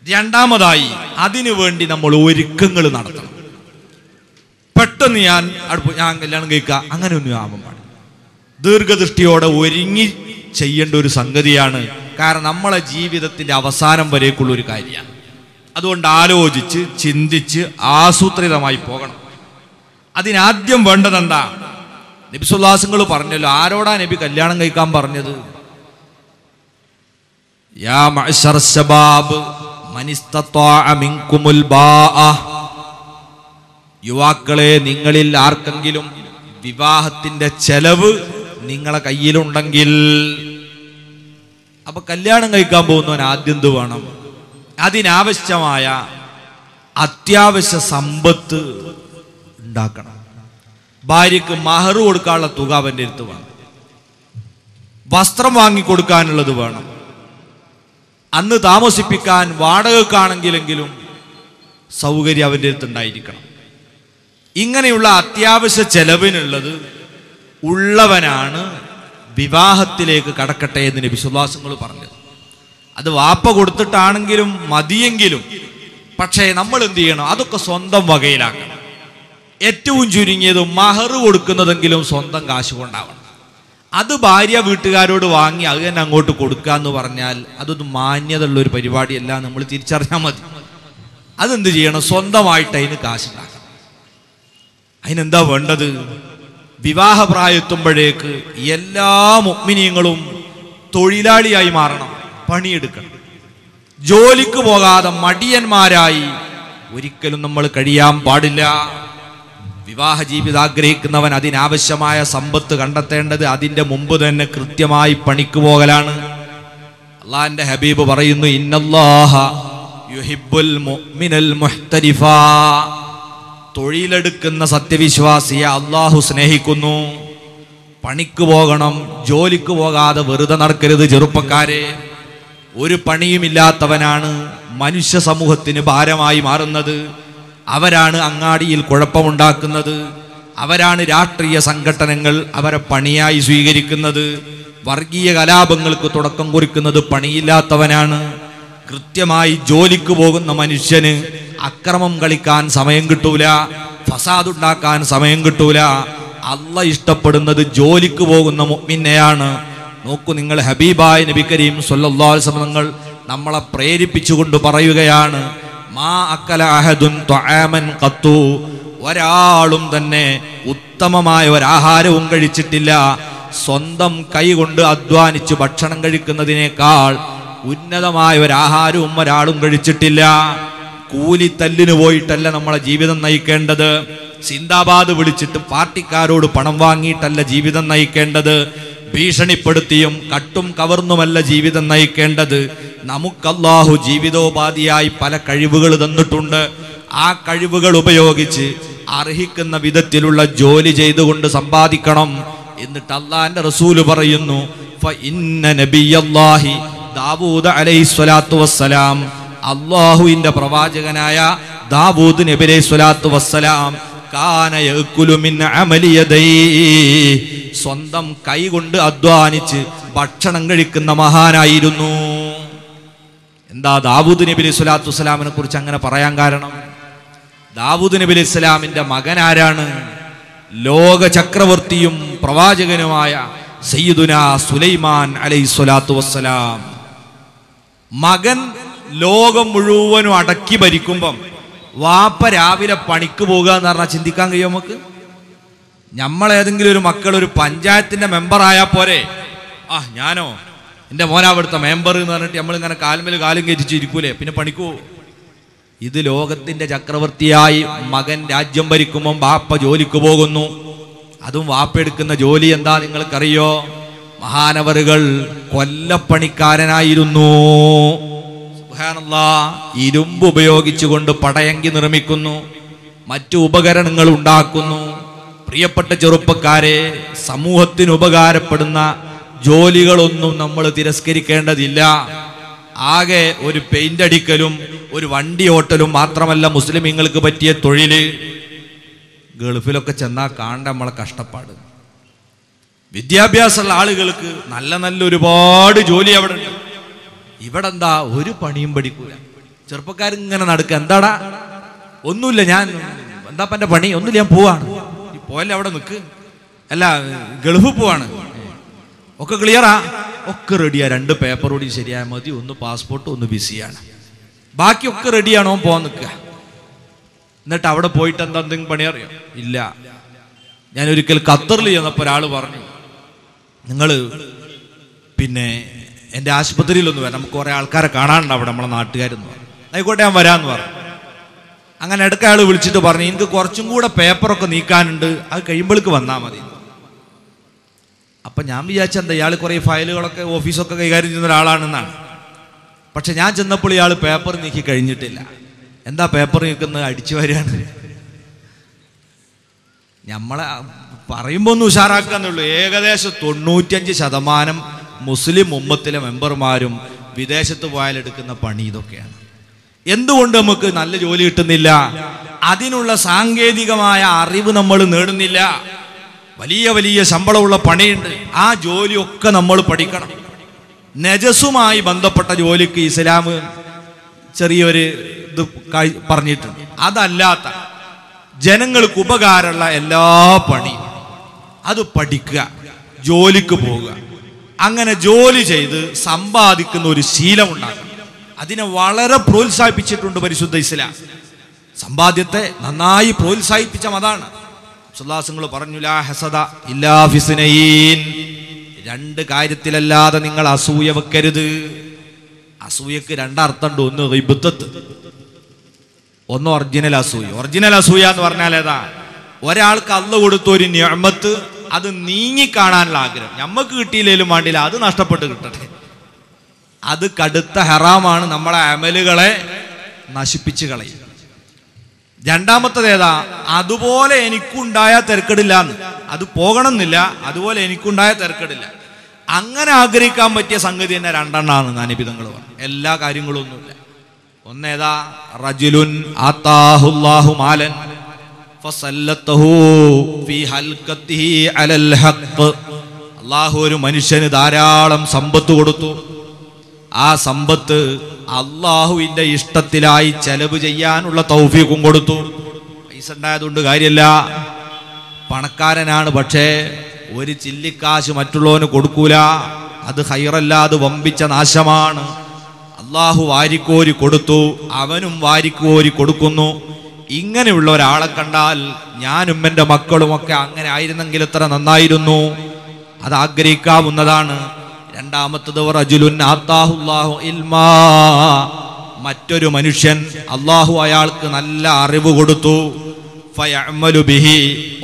രണ്ടാമതായി അതിനുവേണ്ടി നമ്മൾ ഒരുക്കങ്ങൾ നടത്തണം. പെട്ടെന്ന് ഞാൻ കല്യാണം കഴിക്കുക അങ്ങനെയൊന്നും ആവാൻ പാടില്ല. ദീർഘദൃഷ്ടിയോടെ ഒരുങ്ങി ചെയ്യേണ്ട ഒരു സംഗതിയാണ്. കാരണം നമ്മളെ ജീവിതത്തിന്റെ അവസാനം വരേക്കുള്ള ഒരു കാര്യമാണ്. അതുകൊണ്ട് ആലോചിച്ച് ചിന്തിച്ച് ആസൂത്രിതമായി പോകണം. അതിനാദ്യം വേണ്ടതെന്താ? നബി സല്ലല്ലാഹു അലൈഹി വസല്ലം പറഞ്ഞല്ലോ. ആരോടാ നബി കല്യാണം കഴിക്കാൻ പറഞ്ഞത്? യാ മഅ്ശറ ശബാബ് മനിസ്തതാഅ മിൻകുമുൽ ബാഅ, യുവാക്കളെ, നിങ്ങളിൽ ആർക്കെങ്കിലും വിവാഹത്തിന്റെ ചെലവ് നിങ്ങളെ കയ്യിലുണ്ടെങ്കിൽ. അപ്പൊ കല്യാണം കഴിക്കാൻ പോകുന്നവൻ ആദ്യം എന്ത് വേണം? അതിനാവശ്യമായ അത്യാവശ്യ സമ്പത്ത് ഉണ്ടാക്കണം. ഭാര്യക്ക് മഹർ കൊടുക്കാനുള്ള തുക അവൻ്റെ അടുത്ത് വേണം. വസ്ത്രം വാങ്ങിക്കൊടുക്കാനുള്ളത് വേണം. അന്ന് താമസിപ്പിക്കാൻ വാടകക്കാണെങ്കിലെങ്കിലും സൗകര്യം അവൻ്റെ അടുത്ത് ഉണ്ടായിരിക്കണം. ഇങ്ങനെയുള്ള അത്യാവശ്യ ചെലവിനുള്ളത് ഉള്ളവനാണ് വിവാഹത്തിലേക്ക് കടക്കട്ടെ എന്ന് നബി സല്ലല്ലാഹു അലൈഹി വസല്ലം പറഞ്ഞത്. അത് വാപ്പ കൊടുത്തിട്ടാണെങ്കിലും മതിയെങ്കിലും, പക്ഷേ നമ്മൾ എന്ത് ചെയ്യണം? അതൊക്കെ സ്വന്തം വകയിലാക്കണം. ഏറ്റവും ചുരുങ്ങിയത് മഹർ കൊടുക്കുന്നതെങ്കിലും സ്വന്തം കാശ് കൊണ്ടാവണം. അത് ഭാര്യ വീട്ടുകാരോട് വാങ്ങി അത് തന്നെ അങ്ങോട്ട് കൊടുക്കുക എന്ന് പറഞ്ഞാൽ അതൊന്നും മാന്യതയുള്ള ഒരു പരിപാടിയല്ല. നമ്മൾ തിരിച്ചറിഞ്ഞാൽ മതി. അതെന്ത് ചെയ്യണം? സ്വന്തമായിട്ട് അതിന് കാശുണ്ടാക്കണം. അതിനെന്താ വേണ്ടത്? വിവാഹപ്രായത്തുമ്പോഴേക്ക് എല്ലാ മുഅ്മിനീങ്ങളും തൊഴിലാളിയായി മാറണം, പണിയെടുക്കണം. ജോലിക്ക് പോകാതെ മടിയന്മാരായി ഒരിക്കലും നമ്മൾ കഴിയാൻ പാടില്ല. വിവാഹ ജീവിതം ആഗ്രഹിക്കുന്നവൻ അതിനാവശ്യമായ സമ്പത്ത് കണ്ടെത്തേണ്ടത് അതിന്റെ മുമ്പ് തന്നെ കൃത്യമായി പണിക്ക് പോകലാണ്. അള്ളാഹുവിന്റെ ഹബീബ് പറയുന്നു, ഇന്നല്ലാഹ യുഹിബ്ബുൽ മുഅ്മിനൽ മുഹ്തരിഫാ, തൊഴിലെടുക്കുന്ന സത്യവിശ്വാസിയെ അള്ളാഹു സ്നേഹിക്കുന്നു. പണിക്ക് പോകണം, ജോലിക്ക് പോകാതെ വെറുതെ നടക്കരുത് ചെറുപ്പക്കാരെ. ഒരു പണിയുമില്ലാത്തവനാണ് മനുഷ്യ സമൂഹത്തിന് ഭാരമായി മാറുന്നത്. അവരാണ് അങ്ങാടിയിൽ കുഴപ്പമുണ്ടാക്കുന്നത്. അവരാണ് രാഷ്ട്രീയ സംഘടനകൾ അവരെ പണിയായി സ്വീകരിക്കുന്നത്. വർഗീയ കലാപങ്ങൾക്ക് തുടക്കം കുറിക്കുന്നത് പണിയില്ലാത്തവനാണ്. കൃത്യമായി ജോലിക്ക് പോകുന്ന മനുഷ്യന് അക്രമം കളിക്കാൻ സമയം കിട്ടൂല, ഫസാദ് ഉണ്ടാക്കാൻ സമയം കിട്ടൂല. അള്ളാഹ് ഇഷ്ടപ്പെടുന്നത് ജോലിക്ക് പോകുന്ന മുഅ്മിനെയാണ്. നോക്കൂ, നിങ്ങൾ ഹബീബായ നബി കരീം സ്വല്ലല്ലാഹു അലൈഹി വസല്ലം തങ്ങൾ നമ്മളെ പ്രേരിപ്പിച്ചുകൊണ്ട് പറയുകയാണ്, മാ അക്കല അഹദുൻ ത്വആമൻ ഖത്തു, ഒരാളും തന്നെ ഉത്തമമായ ഒരാഹാരവും കഴിച്ചിട്ടില്ല സ്വന്തം കൈകൊണ്ട് അധ്വാനിച്ച് ഭക്ഷണം കഴിക്കുന്നതിനേക്കാൾ ഉന്നതമായ ഒരാഹാരവും ഒരാളും കഴിച്ചിട്ടില്ല. കൂലിത്തല്ലിന് പോയിട്ടല്ല നമ്മളെ ജീവിതം നയിക്കേണ്ടത്. സിന്ദാബാദ് വിളിച്ചിട്ട് പാർട്ടിക്കാരോട് പണം വാങ്ങിയിട്ടല്ല ജീവിതം നയിക്കേണ്ടത്. ഭീഷണിപ്പെടുത്തിയും കട്ടും കവർന്നുമല്ല ജീവിതം നയിക്കേണ്ടത്. നമുക്കല്ലാഹു ജീവിതോപാധിയായി പല കഴിവുകൾ തന്നിട്ടുണ്ട്. ആ കഴിവുകൾ ഉപയോഗിച്ച് അർഹിക്കുന്ന വിധത്തിലുള്ള ജോലി ചെയ്തുകൊണ്ട് സമ്പാദിക്കണം. എന്നിട്ട് അള്ളാന്റെ റസൂല് പറയുന്നു, ഫഇന്ന നബിയല്ലാഹി ദാവൂദ് അലൈഹിസ്സലാത്തു വസ്സലാം, അല്ലാഹുവിന്റെ പ്രവാചകനായ ദാവൂദ് നബി അലൈഹിസ്സലാത്തു വസ്സലാം കാന യഅകുലു മിൻ അമലി യദൈഹി, സ്വന്തം കൈ കൊണ്ട് അധ്വാനിച്ച് ഭക്ഷണം കഴിക്കുന്ന മഹാനായിരുന്നു. എന്താ ദാവൂദ് നബി അലൈഹിസ്സലാത്തു വസ്സലാമിനെ കുറിച്ച് അങ്ങനെ പറയാൻ കാരണം? ദാവൂദ് നബി അലൈഹിസ്സലാമിന്റെ മകൻ ആരാണ്? ലോക ചക്രവർത്തിയും പ്രവാചകനുമായ സയ്യിദുനാ സുലൈമാൻ അലൈഹിസ്സലാത്തു വസ്സലാം. മകൻ ലോകം മുഴുവനും അടക്കി ഭരിക്കുമ്പം വാപ്പ രാവിലെ പണിക്ക് പോകുക എന്ന് പറഞ്ഞാൽ ചിന്തിക്കാൻ കഴിയും നമുക്ക്? നമ്മളേതെങ്കിലും ഒരു മക്കൾ ഒരു പഞ്ചായത്തിന്റെ മെമ്പർ ആയാൽ പോരെ, ഞാനോ എൻ്റെ മോനാ അവിടുത്തെ മെമ്പർ എന്ന് പറഞ്ഞിട്ട് നമ്മളിങ്ങനെ കാൽമേൽ കാലും കയറ്റിച്ചിരിക്കൂലേ, പിന്നെ പണിക്ക് പോകും. ഇത് ലോകത്തിന്റെ ചക്രവർത്തിയായി മകൻ രാജ്യം ഭരിക്കുമ്പം വാപ്പ ജോലിക്ക് പോകുന്നു. അതും വാപ്പ എടുക്കുന്ന ജോലി എന്താ നിങ്ങൾക്കറിയോ? മഹാനവറുകൾ കൊല്ലപ്പണിക്കാരനായിരുന്നു. സുബ്ഹാനല്ലാഹ്, ഇരുമ്പ് ഉപയോഗിച്ചുകൊണ്ട് പടയങ്കി നിർമ്മിക്കുന്നു, മറ്റു ഉപകരണങ്ങൾ ഉണ്ടാക്കുന്നു. പ്രിയപ്പെട്ട ചെറുപ്പക്കാരെ, സമൂഹത്തിന് ഉപകാരപ്പെടുന്ന ജോലികളൊന്നും നമ്മൾ തിരസ്കരിക്കേണ്ടതില്ല. ആകെ ഒരു പെയിന്റ് അടിക്കലും ഒരു വണ്ടി ഓട്ടലും മാത്രമല്ല മുസ്ലിമീങ്ങൾക്ക് പറ്റിയ തൊഴില്. ഗൾഫിലൊക്കെ ചെന്നാൽ കാണേണ്ട നമ്മളെ കഷ്ടപ്പാട്. വിദ്യാഭ്യാസമുള്ള ആളുകൾക്ക് നല്ല നല്ല ഒരുപാട് ജോലി അവിടെ ഉണ്ട്. ഇവിടെ എന്താ ഒരു പണിയും പഠിക്കൂല. ചെറുപ്പക്കാരിങ്ങനെ നടക്കുക. എന്താടാ? ഒന്നുമില്ല, ഞാൻ എന്താ എൻ്റെ പണി? ഒന്നുമില്ല, ഞാൻ പോവാണ്. ഈ പോയല്ലേ അവിടെ നിൽക്ക്. അല്ല, ഗൾഫ് പോവാണ്. ഒക്കെ ക്ലിയറാ, ഒക്കെ റെഡിയാ. 2 പേപ്പർ കൂടി ശരിയായ മതി. ഒന്ന് പാസ്പോർട്ട്, ഒന്ന് വിസയാണ്. ബാക്കിയൊക്കെ റെഡിയാണോ? പോകാൻ നിൽക്കുക. എന്നിട്ട് അവിടെ പോയിട്ട് എന്താ എന്തെങ്കിലും പണി അറിയോ? ഇല്ല. ഞാൻ ഒരിക്കൽ ഖത്തറിൽ ചെന്നപ്പോൾ ഒരാൾ പറഞ്ഞു, നിങ്ങൾ പിന്നെ എൻ്റെ ആശുപത്രിയിലൊന്ന് വരാം, നമുക്ക് കുറേ ആൾക്കാരെ കാണാനുണ്ട് അവിടെ, നമ്മളെ നാട്ടുകാരെന്ന് പറഞ്ഞു. ആയിക്കോട്ടെ, ഞാൻ വരാമെന്ന് പറഞ്ഞു. അങ്ങനെ ഇടയ്ക്ക് അയാൾ വിളിച്ചിട്ട് പറഞ്ഞു, എനിക്ക് കുറച്ചും കൂടെ പേപ്പറൊക്കെ നീക്കാനുണ്ട്, അത് കഴിയുമ്പോഴേക്ക് വന്നാൽ മതി. അപ്പം ഞാൻ വിചാരിച്ചെന്താ ഇയാൾ കുറേ ഫയലുകളൊക്കെ ഓഫീസൊക്കെ കൈകാര്യം ചെയ്യുന്ന ഒരാളാണെന്നാണ്. പക്ഷെ ഞാൻ ചെന്നപ്പോൾ ഇയാൾ പേപ്പർ നീക്കി കഴിഞ്ഞിട്ടില്ല. എന്താ പേപ്പർ നീക്കുന്നത്? അടിച്ചു വരികയാണ്. നമ്മളെ പറയുമ്പോൾ ഒന്ന് ഉഷാറാക്കാന്നുള്ളൂ. ഏകദേശം 95% മുസ്ലിം ഉമ്മത്തിലെ മെമ്പർമാരും വിദേശത്ത് പോയാൽ എടുക്കുന്ന പണി ഇതൊക്കെയാണ്. എന്തുകൊണ്ട് നമുക്ക് നല്ല ജോലി കിട്ടുന്നില്ല? അതിനുള്ള സാങ്കേതികമായ അറിവ് നമ്മൾ നേടുന്നില്ല. വലിയ വലിയ ശമ്പളമുള്ള പണിയുണ്ട്, ആ ജോലിയൊക്കെ നമ്മൾ പഠിക്കണം. നജസുമായി ബന്ധപ്പെട്ട ജോലിക്ക് ഇസ്ലാം ചെറിയൊരു ഇത് പറഞ്ഞിട്ടുണ്ട്. അതല്ലാത്ത ജനങ്ങൾക്ക് ഉപകാരമുള്ള എല്ലാ പണിയും അത് പഠിക്കുക, ജോലിക്ക് പോവുക. അങ്ങനെ ജോലി ചെയ്ത് സമ്പാദിക്കുന്ന ഒരു ശീലം ഉണ്ടാക്കണം. അതിനെ വളരെ പ്രോത്സാഹിപ്പിച്ചിട്ടുണ്ട് പരിശുദ്ധ ഇസ്ലാം. സമ്പാദ്യത്തെ നന്നായി പ്രോത്സാഹിപ്പിച്ച മതാണ്. സുല്ലാസങ്ങൾ പറഞ്ഞു, ലാ ഹസദ ഇല്ലാ ഫിസ്നൈൻ, 2 കാര്യത്തിലല്ലാതെ നിങ്ങൾ അസൂയ വെക്കരുത്. അസൂയക്ക് 2 അർത്ഥമുണ്ട്. ഒന്ന് ഗിബ്തത്ത്, ഒന്ന് ഒറിജിനൽ അസൂയ. ഒറിജിനൽ അസൂയ എന്ന് പറഞ്ഞാൽ ഏതാ? ഒരാൾക്ക് അല്ലാഹു കൊടുത്ത ഒരു നിഅമത്ത് അത് നീങ്ങിക്കാണാനുള്ള ആഗ്രഹം. നമുക്ക് കിട്ടിയില്ലേലും വേണ്ടില്ല, അത് നഷ്ടപ്പെട്ട് കിട്ടട്ടെ. അത് കടുത്ത ഹറാമാണ്, നമ്മളെ അമലുകളെ നശിപ്പിച്ച് കളയും. രണ്ടാമത്തത് ഏതാ? അതുപോലെ എനിക്കുണ്ടായ തിരക്കടില്ല എന്ന്, അത് പോകണമെന്നില്ല, അതുപോലെ എനിക്കുണ്ടായ തിരക്കടില്ല. അങ്ങനെ ആഗ്രഹിക്കാൻ പറ്റിയ സംഗതി തന്നെ 2 എണ്ണമാണ് നബിതങ്ങൾ പറഞ്ഞു. എല്ലാ കാര്യങ്ങളും ഒന്നുമില്ല. ഒന്നേതാ? റജുലുൻ ആതാഹുല്ലാഹു മാലൻ ഫസല്ലതഹു ഫീ ഹൽഖതിഹി അലൽ ഹഖ്. അള്ളാഹു ഒരു മനുഷ്യന് ധാരാളം സമ്പത്ത് കൊടുത്തു. ആ സമ്പത്ത് അള്ളാഹുവിൻ്റെ ഇഷ്ടത്തിലായി ചെലവ് ചെയ്യാനുള്ള തൗഫീഖും കൊടുത്തു. പൈസ ഉണ്ടായതുകൊണ്ട് കാര്യമില്ല, പണക്കാരനാണ്, പക്ഷേ ഒരു ചില്ലിക്കാശ് മറ്റുള്ളവന് കൊടുക്കൂല, അത് ഹൈറല്ല, അത് വമ്പിച്ച നാശമാണ്. അള്ളാഹു വാരിക്കോരി കൊടുത്തു, അവനും വാരിക്കോരി കൊടുക്കുന്നു. ഇങ്ങനെയുള്ള ഒരാളെ കണ്ടാൽ ഞാനും എൻ്റെ മക്കളുമൊക്കെ അങ്ങനെ ആയിരുന്നെങ്കിൽ എത്ര നന്നായിരുന്നു, അത് ആഗ്രഹിക്കാവുന്നതാണ്. രണ്ടാമത്തത് റജുലുൻ ആതാഹുല്ലാഹു ഇൽമാ, മറ്റൊരു മനുഷ്യൻ അള്ളാഹു അയാൾക്ക് നല്ല അറിവ് കൊടുത്തു. ഫയഅമലു ബിഹി,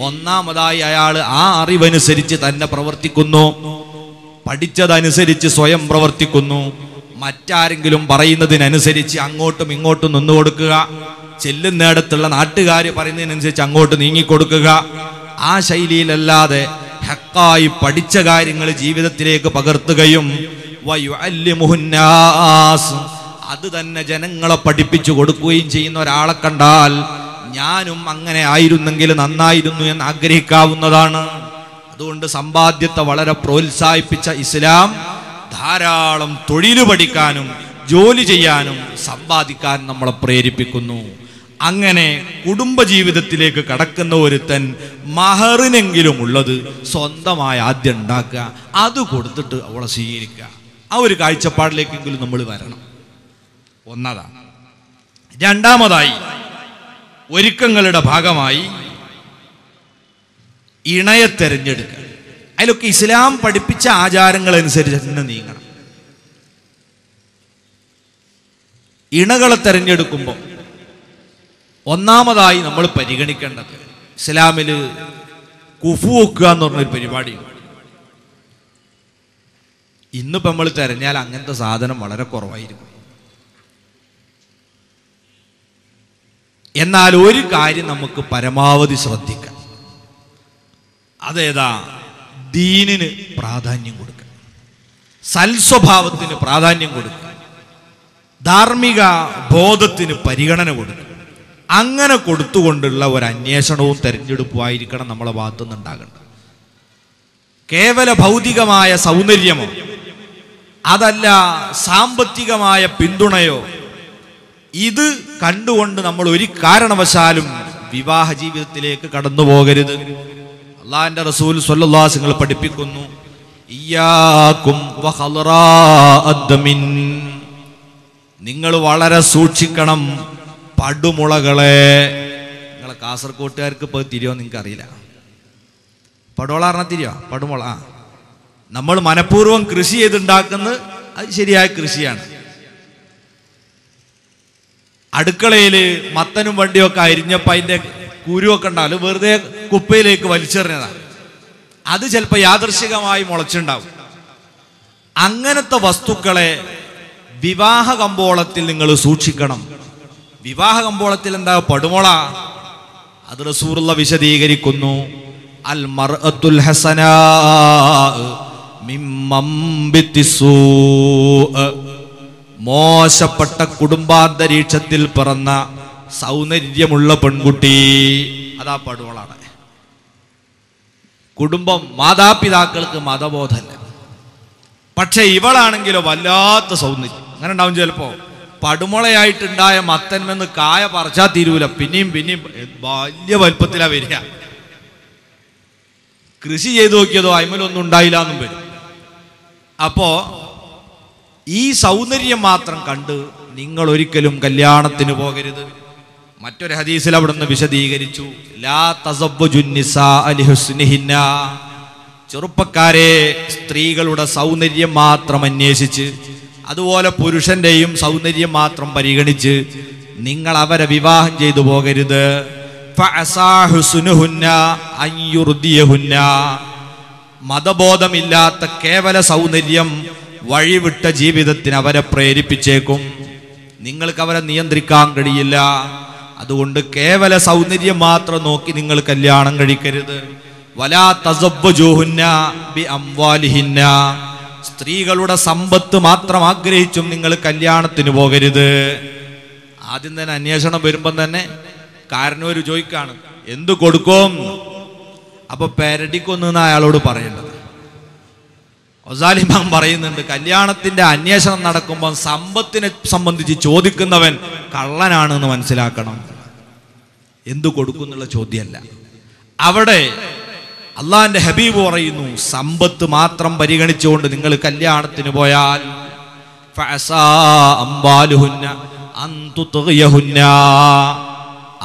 ഒന്നാമതായി അയാൾ ആ അറിവനുസരിച്ച് തന്നെ പ്രവർത്തിക്കുന്നു, പഠിച്ചതനുസരിച്ച് സ്വയം പ്രവർത്തിക്കുന്നു. മറ്റാരെങ്കിലും പറയുന്നതിനനുസരിച്ച് അങ്ങോട്ടും ഇങ്ങോട്ടും നിന്നു കൊടുക്കുക, ചെല്ലുന്നിടത്തുള്ള നാട്ടുകാർ പറയുന്നതിനനുസരിച്ച് അങ്ങോട്ട് നീങ്ങിക്കൊടുക്കുക. ആ ശൈലിയിലല്ലാതെ ഹക്കായി പഠിച്ച കാര്യങ്ങൾ ജീവിതത്തിലേക്ക് പകർത്തുകയും വയുഅല്ലിമുഹുന്നാസ്, അത് തന്നെ ജനങ്ങളെ പഠിപ്പിച്ചു കൊടുക്കുകയും ചെയ്യുന്ന ഒരാളെ കണ്ടാൽ ഞാനും അങ്ങനെ ആയിരുന്നെങ്കിൽ നന്നായിരുന്നു എന്ന് ആഗ്രഹിക്കാവുന്നതാണ്. അതുകൊണ്ട് സമ്പാദ്യത്തെ വളരെ പ്രോത്സാഹിപ്പിച്ച ഇസ്ലാം ധാരാളം തൊഴിൽ പഠിക്കാനും ജോലി ചെയ്യാനും സമ്പാദിക്കാനും നമ്മളെ പ്രേരിപ്പിക്കുന്നു. അങ്ങനെ കുടുംബജീവിതത്തിലേക്ക് കടക്കുന്ന ഒരുത്തൻ മഹറിനെങ്കിലും ഉള്ളത് സ്വന്തമായി ആദ്യം ഉണ്ടാക്കുക, അത് കൊടുത്തിട്ട് അവളെ സ്വീകരിക്കുക. ആ ഒരു കാഴ്ചപ്പാടിലേക്കെങ്കിലും നമ്മൾ വരണം. ഒന്നതാണ്. രണ്ടാമതായി ഒരുക്കങ്ങളുടെ ഭാഗമായി ഇണയെ തെരഞ്ഞെടുക്കുക. അതിലൊക്കെ ഇസ്ലാം പഠിപ്പിച്ച ആചാരങ്ങൾ അനുസരിച്ച് തന്നെ നീങ്ങണം. ഇണകളെ തെരഞ്ഞെടുക്കുമ്പോൾ ഒന്നാമതായി നമ്മൾ പരിഗണിക്കേണ്ടത്, ഇസ്ലാമിൽ കുഫു വെക്കുക എന്ന് പറഞ്ഞൊരു പരിപാടിയുണ്ട്. ഇന്നിപ്പോൾ നമ്മൾ തിരഞ്ഞാൽ അങ്ങനത്തെ സാധനം വളരെ കുറവായിരിക്കും. എന്നാൽ ഒരു കാര്യം നമുക്ക് പരമാവധി ശ്രദ്ധിക്കാം. അതേതാ? ദീനിന് പ്രാധാന്യം കൊടുക്കുക, സൽസ്വഭാവത്തിന് പ്രാധാന്യം കൊടുക്കുക, ധാർമ്മിക ബോധത്തിന് പരിഗണന കൊടുക്കുക. അങ്ങനെ കൊടുത്തുകൊണ്ടുള്ള ഒരു അന്വേഷണവും തെരഞ്ഞെടുപ്പുമായിരിക്കണം നമ്മളെ ഭാഗത്തുനിന്ന് ഉണ്ടാകേണ്ടത്. കേവല ഭൗതികമായ സൗന്ദര്യമോ അതല്ല സാമ്പത്തികമായ പിന്തുണയോ ഇത് കണ്ടുകൊണ്ട് നമ്മൾ ഒരു കാരണവശാലും വിവാഹ ജീവിതത്തിലേക്ക് കടന്നു പോകരുത്. അള്ളാഹിന്റെ റസൂൽ സ്വല്ലല്ലാഹു അലൈഹി വസല്ലം പഠിപ്പിക്കുന്നു, ഇയ്യാകും വഖളറാഅദ്മിൻ, നിങ്ങൾ വളരെ സൂക്ഷിക്കണം പടുമുളകളെ. നിങ്ങളെ കാസർകോട്ടുകാർക്ക് ഇപ്പോൾ തിരിയോ നിങ്ങൾക്ക് അറിയില്ല. പടുമുള പറഞ്ഞാൽ തിരിയോ? പടുമുള നമ്മൾ മനഃപൂർവ്വം കൃഷി ചെയ്തുണ്ടാക്കുന്നത് അത് ശരിയായ കൃഷിയാണ്. അടുക്കളയിൽ മത്തനും വണ്ടിയൊക്കെ അരിഞ്ഞപ്പോൾ അതിൻ്റെ കുരുവൊക്കെ ഉണ്ടാവും, വെറുതെ കുപ്പയിലേക്ക് വലിച്ചെറിഞ്ഞതാണ്. അത് ചിലപ്പോൾ യാദൃശികമായി മുളച്ചുണ്ടാവും. അങ്ങനത്തെ വസ്തുക്കളെ വിവാഹ കമ്പോളത്തിൽ നിങ്ങൾ സൂക്ഷിക്കണം. വിവാഹ കമ്പോളത്തിൽ എന്താ? പടുമുള. അത് റസൂലുള്ളാഹി വിശദീകരിക്കുന്നു, അൽ മർഅത്തുൽ ഹസനാ മിമ്മം ബിത്തിസൂ, മോശപ്പെട്ട കുടുംബാന്തരീക്ഷത്തിൽ പിറന്ന സൗന്ദര്യമുള്ള പെൺകുട്ടി, അതാ പടുമുളാണ്. കുടുംബം, മാതാപിതാക്കൾക്ക് മതബോധമല്ല, പക്ഷെ ഇവളാണെങ്കിലോ വല്ലാത്ത സൗന്ദര്യം. അങ്ങനെ ഉണ്ടാവും. ചിലപ്പോ പടുമുളയായിട്ടുണ്ടായ മത്തന്മെന്ന് കായ പറിച്ചാൽ തീരൂല, പിന്നെയും പിന്നെയും വലിയ വലുപ്പത്തിലാ വരിക. കൃഷി ചെയ്തു നോക്കിയതോ അയിമലൊന്നും ഉണ്ടായില്ല എന്നും വരും. അപ്പോ ഈ സൗന്ദര്യം മാത്രം കണ്ട് നിങ്ങൾ ഒരിക്കലും കല്യാണത്തിന് പോകരുത്. മറ്റൊരു ഹദീസിൽ അവിടുന്ന് വിശദീകരിച്ചു, ലാ തസവ്വജുൻ നിസാ ലിഹുസ്നിഹിന്ന, ചെറുപ്പക്കാരെ സ്ത്രീകളുടെ സൗന്ദര്യം മാത്രം അന്വേഷിച്ച് അതുപോലെ പുരുഷന്റെയും സൗന്ദര്യം മാത്രം പരിഗണിച്ച് നിങ്ങൾ അവരെ വിവാഹം ചെയ്തു പോകരുത്. മതബോധമില്ലാത്ത കേവല സൗന്ദര്യം വഴിവിട്ട ജീവിതത്തിന് അവരെ പ്രേരിപ്പിച്ചേക്കും. നിങ്ങൾക്ക് അവരെ നിയന്ത്രിക്കാൻ കഴിയില്ല. അതുകൊണ്ട് കേവല സൗന്ദര്യം മാത്രം നോക്കി നിങ്ങൾ കല്യാണം കഴിക്കരുത്. വലാ തസവ്വജൂഹുന്ന ബി അംവാലിഹിന്ന, സ്ത്രീകളുടെ സമ്പത്ത് മാത്രം ആഗ്രഹിച്ചും നിങ്ങൾ കല്യാണത്തിന് പോകരുത്. ആദ്യം തന്നെ അന്വേഷണം വരുമ്പം തന്നെ കാരണവര് ചോദിക്കാണ്, എന്തു കൊടുക്കും? അപ്പൊ പെരടിക്കൊന്നാണ് അയാളോട് പറയേണ്ടത്. ഗസാലി ഇമാം പറയുന്നുണ്ട്, കല്യാണത്തിന്റെ അന്വേഷണം നടക്കുമ്പോൾ സമ്പത്തിനെ സംബന്ധിച്ച് ചോദിക്കുന്നവൻ കള്ളനാണെന്ന് മനസ്സിലാക്കണം. എന്തു കൊടുക്കുന്നുള്ള ചോദ്യമല്ല. അവിടെ അള്ളാഹിന്റെ ഹബീബ് പറയുന്നു, സമ്പത്ത് മാത്രം പരിഗണിച്ചുകൊണ്ട് നിങ്ങൾ കല്യാണത്തിന് പോയാൽ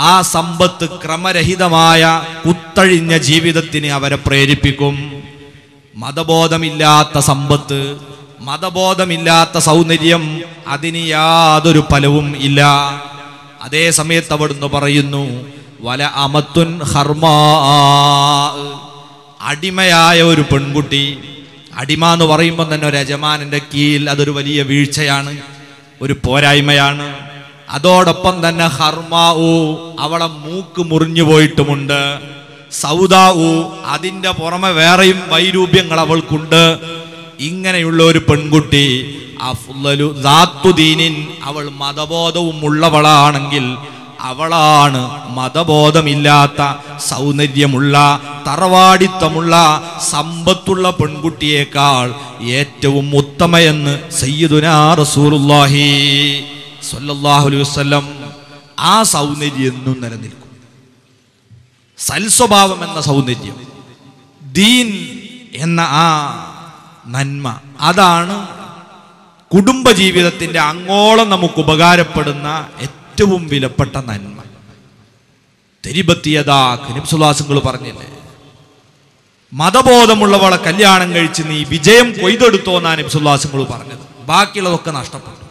ആ സമ്പത്ത് ക്രമരഹിതമായ കുത്തഴിഞ്ഞ ജീവിതത്തിന് അവരെ പ്രേരിപ്പിക്കും. മതബോധമില്ലാത്ത സമ്പത്ത്, മതബോധമില്ലാത്ത സൗന്ദര്യം, അതിന് യാതൊരു ഫലവും ഇല്ല. അതേ സമയത്ത് അവിടുന്ന് പറയുന്നു, വല അമത്തുൻ ഹർമാ, അടിമയായ ഒരു പെൺകുട്ടി. അടിമ എന്ന് പറയുമ്പോൾ തന്നെ ഒരു യജമാനന്റെ കീഴിൽ അതൊരു വലിയ വീഴ്ചയാണ്, ഒരു പോരായ്മയാണ്. അതോടൊപ്പം തന്നെ ഹർമാഉ, അവളെ മൂക്ക് മുറിഞ്ഞു പോയിട്ടുമുണ്ട്. സൗദാഉ, അതിൻ്റെ പുറമെ വേറെയും വൈരൂപ്യങ്ങൾ അവൾക്കുണ്ട്. ഇങ്ങനെയുള്ള ഒരു പെൺകുട്ടി അഫ്ളലു ദാത്തുദീനിൻ, അവൾ മതബോധവും ഉള്ളവളാണെങ്കിൽ അവളാണ് മതബോധമില്ലാത്ത സൗന്ദര്യമുള്ള തറവാടിത്തമുള്ള സമ്പത്തുള്ള പെൺകുട്ടിയേക്കാൾ ഏറ്റവും ഉത്തമയെന്ന് സയ്യിദുനാ റസൂലുള്ളാഹി സ്വല്ലല്ലാഹു അലൈഹി വസല്ലം. ആ സൗന്ദര്യം എന്നും നിലനിൽക്കും. സൽസ്വഭാവം എന്ന സൗന്ദര്യം, ദീൻ എന്ന ആ നന്മ, അതാണ് കുടുംബജീവിതത്തിന്റെ അങ്ങോളം നമുക്ക് ഉപകാരപ്പെടുന്ന ഏറ്റവും വിലപ്പെട്ട നന്മ. തെരിബത്തിയതാ നബിസുല്ലാസുകൾ പറഞ്ഞില്ലേ, മതബോധമുള്ളവളെ കല്യാണം കഴിച്ച് നീ വിജയം കൊയ്തെടുത്തോ എന്നാണ് നബിസുല്ലാസുകൾ പറഞ്ഞത്. ബാക്കിയുള്ളതൊക്കെ നഷ്ടപ്പെട്ടു.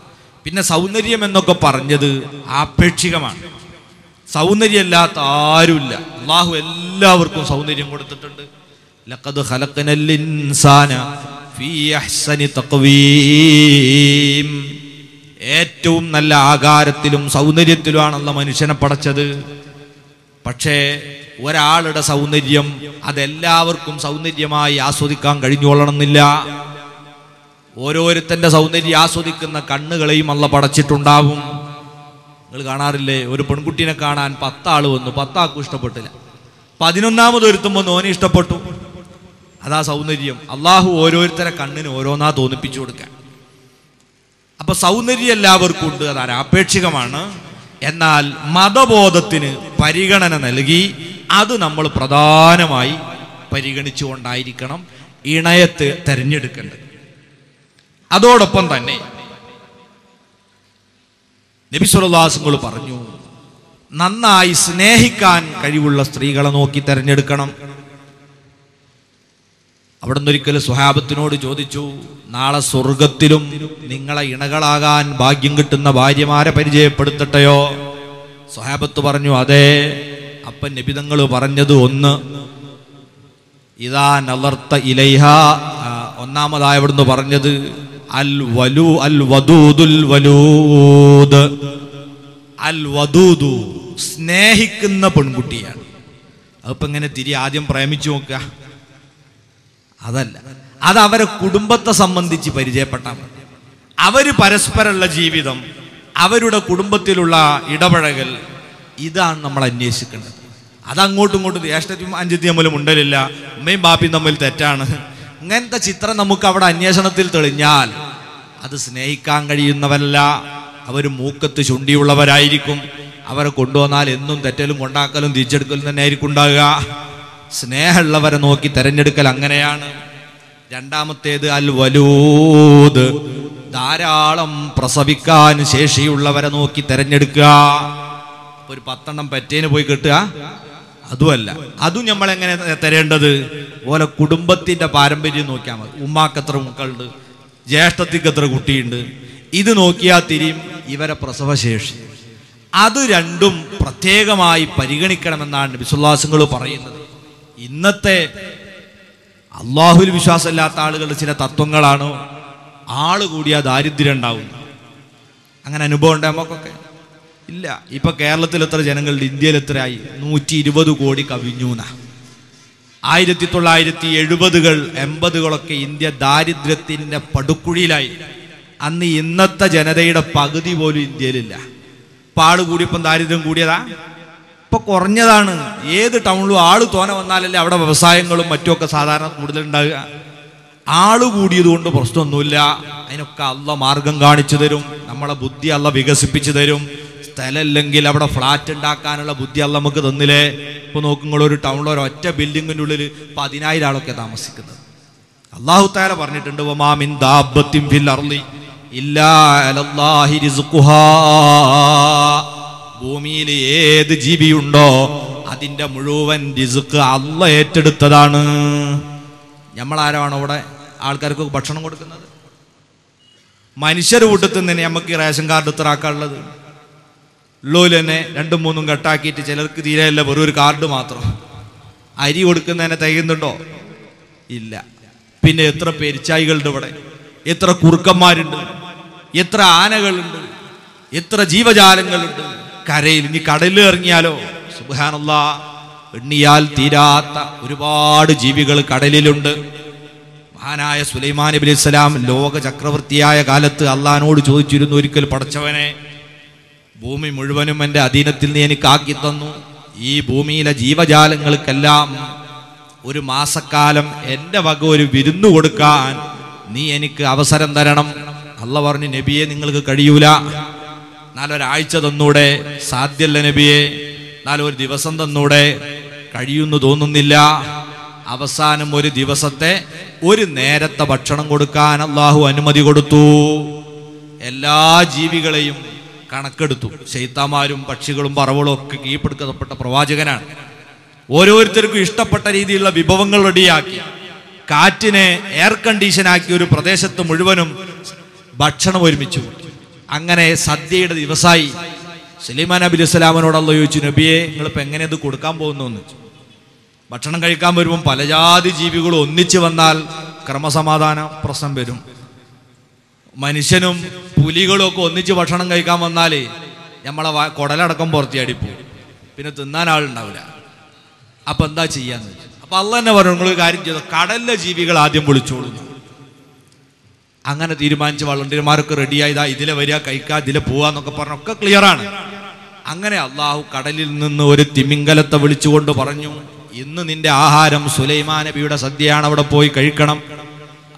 പിന്നെ സൗന്ദര്യം എന്നൊക്കെ പറഞ്ഞത് ആപേക്ഷികമാണ്. സൗന്ദര്യമില്ലാത്ത ആരുമില്ല. അള്ളാഹു എല്ലാവർക്കും സൗന്ദര്യം കൊടുത്തിട്ടുണ്ട്. ലഖദ് ഖലഖനൽ ഇൻസാന ഫീ അഹ്സനി തഖ്വീം, ഏറ്റവും നല്ല ആകാരത്തിലും സൗന്ദര്യത്തിലുമാണല്ലോ മനുഷ്യനെ പടച്ചത്. പക്ഷേ ഒരാളുടെ സൗന്ദര്യം അതെല്ലാവർക്കും സൗന്ദര്യമായി ആസ്വദിക്കാൻ കഴിഞ്ഞുകൊള്ളണമെന്നില്ല. ഓരോരുത്തന്റെ സൗന്ദര്യം ആസ്വദിക്കുന്ന കണ്ണുകളെയും അള്ള പടച്ചിട്ടുണ്ടാവും. നിങ്ങൾ കാണാറില്ലേ, ഒരു പെൺകുട്ടീനെ കാണാൻ 10 ആള് വന്നു, 10 ആൾക്കും ഇഷ്ടപ്പെട്ടില്ല. 11ാമത് ഒരുത്തുമ്പോൾ ഓനെ ഇഷ്ടപ്പെട്ടു. അതാ സൗന്ദര്യം. അള്ളാഹു ഓരോരുത്തരെ കണ്ണിന് ഓരോന്നാ തോന്നിപ്പിച്ചു കൊടുക്കാൻ. അപ്പൊ സൗന്ദര്യം എല്ലാവർക്കും ഉണ്ട്, അത് അനാപേക്ഷികമാണ്. എന്നാൽ മതബോധത്തിന് പരിഗണന നൽകി അത് നമ്മൾ പ്രധാനമായി പരിഗണിച്ചുകൊണ്ടായിരിക്കണം ഇണയത്ത് തെരഞ്ഞെടുക്കേണ്ടത്. അതോടൊപ്പം തന്നെ നബി സല്ലല്ലാഹു അലൈഹി വസല്ലം പറഞ്ഞു, നന്നായി സ്നേഹിക്കാൻ കഴിവുള്ള സ്ത്രീകളെ നോക്കി തെരഞ്ഞെടുക്കണം. അവിടെ നിന്നൊരിക്കലും സ്വഹാബത്തിനോട് ചോദിച്ചു, നാളെ സ്വർഗത്തിലും നിങ്ങളെ ഇണകളാകാൻ ഭാഗ്യം കിട്ടുന്ന ഭാര്യമാരെ പരിചയപ്പെടുത്തട്ടെയോ? സ്വഹാബത്ത് പറഞ്ഞു, അതെ. അപ്പം നബി തങ്ങൾ പറഞ്ഞത്, ഒന്ന്, ഇദാ നളർത ഇലൈഹ, ഒന്നാമതായി അവിടുന്ന് പറഞ്ഞത് അൽ വദൂദുൽ വലൂദ്. അൽ വദൂദു, സ്നേഹിക്കുന്ന പെൺകുട്ടിയാണ്. അതിപ്പോ എങ്ങനെ ആദ്യം പ്രേമിച്ചു നോക്കുക? അതല്ല, അത് അവരെ കുടുംബത്തെ സംബന്ധിച്ച് പരിചയപ്പെട്ടാൽ മതി. അവര് പരസ്പരമുള്ള ജീവിതം, അവരുടെ കുടുംബത്തിലുള്ള ഇടപഴകൽ, ഇതാണ് നമ്മൾ അന്വേഷിക്കേണ്ടത്. അതങ്ങോട്ടും ഇങ്ങോട്ടും ജ്യേഷ്ഠത്തിയും അഞ്ചത്തിയും തമ്മിലും ഉണ്ടലില്ല, ഉമ്മയും ബാപ്പിയും തമ്മിൽ തെറ്റാണ്, ഇങ്ങനത്തെ ചിത്രം നമുക്ക് അവിടെ അന്വേഷണത്തിൽ തെളിഞ്ഞാൽ അത് സ്നേഹിക്കാൻ കഴിയുന്നവരല്ല. അവർ മൂക്കത്ത് ചുണ്ടിയുള്ളവരായിരിക്കും. അവരെ കൊണ്ടുവന്നാൽ എന്നും തെറ്റലും കൊണ്ടാക്കലും തിരിച്ചെടുക്കലും തന്നെ ആയിരിക്കും ഉണ്ടാകുക. സ്നേഹമുള്ളവരെ നോക്കി തെരഞ്ഞെടുക്കൽ അങ്ങനെയാണ്. രണ്ടാമത്തേത് അൽ വലൂദ്, ധാരാളം പ്രസവിക്കാൻ ശേഷിയുള്ളവരെ നോക്കി തെരഞ്ഞെടുക്കുക. ഒരു 10 എണ്ണം പെറ്റേന് പോയി കിട്ടുക അതുമല്ല. അതും നമ്മൾ എങ്ങനെ തരേണ്ടത്? ഓലെ കുടുംബത്തിന്റെ പാരമ്പര്യം നോക്കിയാൽ മതി. ഉമ്മാക്ക് എത്ര മക്കളുണ്ട്, ജ്യേഷ്ഠത്തിക്ക് എത്ര കുട്ടിയുണ്ട്, ഇത് നോക്കിയാൽ തിരിയും ഇവരെ പ്രസവശേഷി. അത് രണ്ടും പ്രത്യേകമായി പരിഗണിക്കണമെന്നാണ് നബി സല്ലല്ലാഹു അലൈഹി വസല്ലം പറയുന്നത്. ഇന്നത്തെ അള്ളാഹുവിൽ വിശ്വാസമില്ലാത്ത ആളുകളുടെ ചില തത്വങ്ങളാണ്, ആള് കൂടിയാൽ ദാരിദ്ര്യം ഉണ്ടാവും. അങ്ങനെ അനുഭവം ഉണ്ട് നമുക്കൊക്കെ? ഇല്ല. ഇപ്പൊ കേരളത്തിൽ എത്ര ജനങ്ങളുടെ, ഇന്ത്യയിൽ എത്രയായി? 120 കോടി കവിഞ്ഞു. 1970-കൾ 80-കളൊക്കെ ഇന്ത്യ ദാരിദ്ര്യത്തിന്റെ പടുക്കുഴിയിലായി. അന്ന് ഇന്നത്തെ ജനതയുടെ പകുതി പോലും ഇന്ത്യയിലില്ല. പാട് കൂടിയപ്പം ദാരിദ്ര്യം കൂടിയതാ? ഇപ്പൊ കുറഞ്ഞതാണ്. ഏത് ടൗണിലും ആള് തോനെ വന്നാലല്ലേ അവിടെ വ്യവസായങ്ങളും മറ്റുമൊക്കെ സാധാരണ കൂടുതലുണ്ടാകുക. ആള് കൂടിയത് കൊണ്ട് പ്രശ്നമൊന്നുമില്ല. അതിനൊക്കെ അള്ള മാർഗം കാണിച്ചു തരും. നമ്മളെ ബുദ്ധി അള്ള വികസിപ്പിച്ചു തരും. സ്ഥലമില്ലെങ്കിൽ അവിടെ ഫ്ലാറ്റ് ഉണ്ടാക്കാനുള്ള ബുദ്ധി അള്ള നമുക്ക് തന്നില്ലേ. ഇപ്പൊ നോക്കുമ്പോൾ ഒരു ടൗണിൽ ഒരൊറ്റ ബിൽഡിങ്ങിൻ്റെ ഉള്ളിൽ 10,000 ആളൊക്കെ താമസിക്കുന്നത്. അല്ലാഹു തആല പറഞ്ഞിട്ടുണ്ട്, വമാ മിൻ ദാബത്തിൻ ഫിൽ അർളി ഇല്ലാ അലല്ലാഹി റിസ്ഖുഹാ. ഭൂമിയിൽ ഏത് ജീവിയുണ്ടോ അതിന്റെ മുഴുവൻ റിസ്ക് അള്ള ഏറ്റെടുത്തതാണ്. നമ്മളാരാണ് അവിടെ ആൾക്കാർക്ക് ഭക്ഷണം കൊടുക്കുന്നത്? മനുഷ്യർ കൂട്ടത്തിൽ തന്നെ നമുക്ക് റേഷൻ കാർഡ് ഇത്ര ആക്കാനുള്ളത്. ഉള്ളൂല് തന്നെ 2-3 കെട്ടാക്കിയിട്ട് ചിലർക്ക് തീരെയല്ല, വെറും ഒരു കാർഡ് മാത്രം. അരി കൊടുക്കുന്നതിനെ തികയുന്നുണ്ടോ? ഇല്ല. പിന്നെ എത്ര പെരിച്ചായികളുണ്ട് ഇവിടെ, എത്ര കുറുക്കന്മാരുണ്ട്, എത്ര ആനകളുണ്ട്, എത്ര ജീവജാലങ്ങളുണ്ട് കരയിൽ. ഇനി കടലിൽ ഇറങ്ങിയാലോ സുബ്ഹാനല്ലാഹ്, എണ്ണിയാൽ തീരാത്ത ഒരുപാട് ജീവികൾ കടലിലുണ്ട്. മഹാനായ സുലൈമാൻ നബി അലൈഹി സ്വലാം ലോക ചക്രവർത്തിയായ കാലത്ത് അള്ളാഹിനോട് ചോദിച്ചിരുന്നു, ഒരിക്കൽ പടച്ചവനെ, ഭൂമി മുഴുവനും എൻ്റെ അധീനത്തിൽ നീ എനിക്ക് ആക്കി തന്നു. ഈ ഭൂമിയിലെ ജീവജാലങ്ങൾക്കെല്ലാം ഒരു മാസക്കാലം എൻ്റെ വക ഒരു വിരുന്നു കൊടുക്കാൻ നീ എനിക്ക് അവസരം തരണം. അള്ളാഹ് പറഞ്ഞു, നബിയെ നിങ്ങൾക്ക് കഴിയൂല. നാലൊരാഴ്ച തന്നൂടെ? സാധ്യല്ല നബിയെ. നാലൊരു ദിവസം തന്നൂടെ? കഴിയുന്നു തോന്നുന്നില്ല. അവസാനം ഒരു ദിവസത്തെ ഒരു നേരത്തെ ഭക്ഷണം കൊടുക്കാൻ അള്ളാഹു അനുമതി കൊടുത്തു. എല്ലാ ജീവികളെയും കണക്കെടുത്തു. ശൈത്താന്മാരും പക്ഷികളും പറവകളും ഒക്കെ കീഴ്പ്പെടുത്തപ്പെട്ട പ്രവാചകനാണ്. ഓരോരുത്തർക്കും ഇഷ്ടപ്പെട്ട രീതിയിലുള്ള വിഭവങ്ങൾ റെഡിയാക്കി കാറ്റിനെ എയർ കണ്ടീഷനാക്കി ഒരു പ്രദേശത്ത് മുഴുവനും ഭക്ഷണം ഒരുമിച്ചു. അങ്ങനെ സദ്യയുടെ ദിവസമായി. സുലൈമാൻ നബി അലൈഹി സ്വലാമിനോട് അല്ലാഹു ചോദിച്ചു, നബിയെ നിങ്ങളിപ്പോൾ എങ്ങനെ ഇത് കൊടുക്കാൻ പോകുന്നു എന്ന് ചോദിച്ചു. ഭക്ഷണം കഴിക്കാൻ വരുമ്പം പലജാതി ജീവികളും ഒന്നിച്ച് വന്നാൽ ക്രമസമാധാന പ്രശ്നം വരും. മനുഷ്യനും പുലികളും ഒക്കെ ഒന്നിച്ച് ഭക്ഷണം കഴിക്കാൻ വന്നാൽ നമ്മളെ കുടലടക്കം പുറത്തിയടിപ്പോവും. പിന്നെ തിന്നാൻ ആളുണ്ടാവില്ല. അപ്പൊ എന്താ ചെയ്യാന്ന് വെച്ചു. അപ്പൊ അള്ളാഹ് തന്നെ പറഞ്ഞു, നിങ്ങൾ കാര്യം ചെയ്തു, കടലിലെ ജീവികൾ ആദ്യം വിളിച്ചോളൂ. അങ്ങനെ തീരുമാനിച്ച് വളണ്ടിയർമാരൊക്കെ റെഡിയായതാ, ഇതിലെ വരിക, കഴിക്കുക, ഇതിലെ പോവാന്നൊക്കെ പറഞ്ഞൊക്കെ ക്ലിയറാണ്. അങ്ങനെ അള്ളാഹു കടലിൽ നിന്ന് ഒരു തിമിംഗലത്തെ വിളിച്ചുകൊണ്ട് പറഞ്ഞു, ഇന്ന് നിന്റെ ആഹാരം സുലൈമാൻ നബിയുടെ സദ്യയാണ്, അവിടെ പോയി കഴിക്കണം.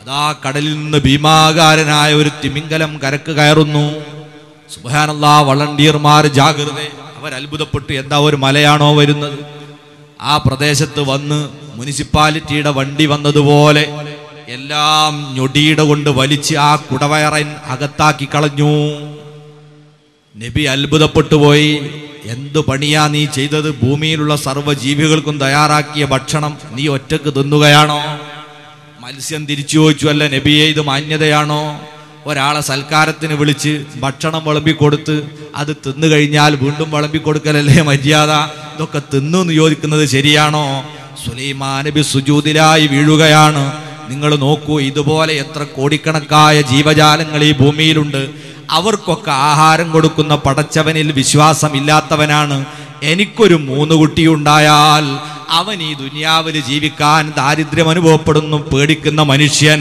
അതാ കടലിൽ നിന്ന് ഭീമാകാരനായ ഒരു തിമിംഗലം കരക്ക് കയറുന്നു. സുബ്ഹാനല്ലാഹ്, വളണ്ടിയർമാർ ജാഗ്രത. അവരത്ഭുതപ്പെട്ടു, എന്താ ഒരു മലയാണോ വരുന്നത്? ആ പ്രദേശത്ത് വന്ന് മുനിസിപ്പാലിറ്റിയുടെ വണ്ടി വന്നതുപോലെ എല്ലാം ഞൊടിയുടെ കൊണ്ട് വലിച്ച് ആ കുടവയറൻ അകത്താക്കി കളഞ്ഞു. നബി അത്ഭുതപ്പെട്ടു പോയി. എന്തു പണിയാ നീ ചെയ്തത്? ഭൂമിയിലുള്ള സർവ്വജീവികൾക്കും തയ്യാറാക്കിയ ഭക്ഷണം നീ ഒറ്റക്ക് തിന്നുകയാണോ? മത്സ്യം തിരിച്ചു ചോദിച്ചു, അല്ല നബിയെ, ഇത് മാന്യതയാണോ? ഒരാളെ സൽക്കാരത്തിന് വിളിച്ച് ഭക്ഷണം വിളമ്പിക്കൊടുത്ത് അത് തിന്നു കഴിഞ്ഞാൽ വീണ്ടും വിളമ്പിക്കൊടുക്കലല്ലേ മര്യാദ? ഇതൊക്കെ തിന്നു എന്ന് ചോദിക്കുന്നത് ശരിയാണോ? സുലൈമാൻ നബി സുജൂദിലായി വീഴുകയാണ്. നിങ്ങൾ നോക്കൂ, ഇതുപോലെ എത്ര കോടിക്കണക്കായ ജീവജാലങ്ങൾ ഈ ഭൂമിയിലുണ്ട്. അവർക്കൊക്കെ ആഹാരം കൊടുക്കുന്ന പടച്ചവനിൽ വിശ്വാസമില്ലാത്തവനാണ്. എനിക്കൊരു 3 കുട്ടിയുണ്ടായാൽ അവൻ ഈ ദുനിയാവിൽ ജീവിക്കാൻ ദാരിദ്ര്യം അനുഭവപ്പെടുന്നു പേടിക്കുന്ന മനുഷ്യൻ.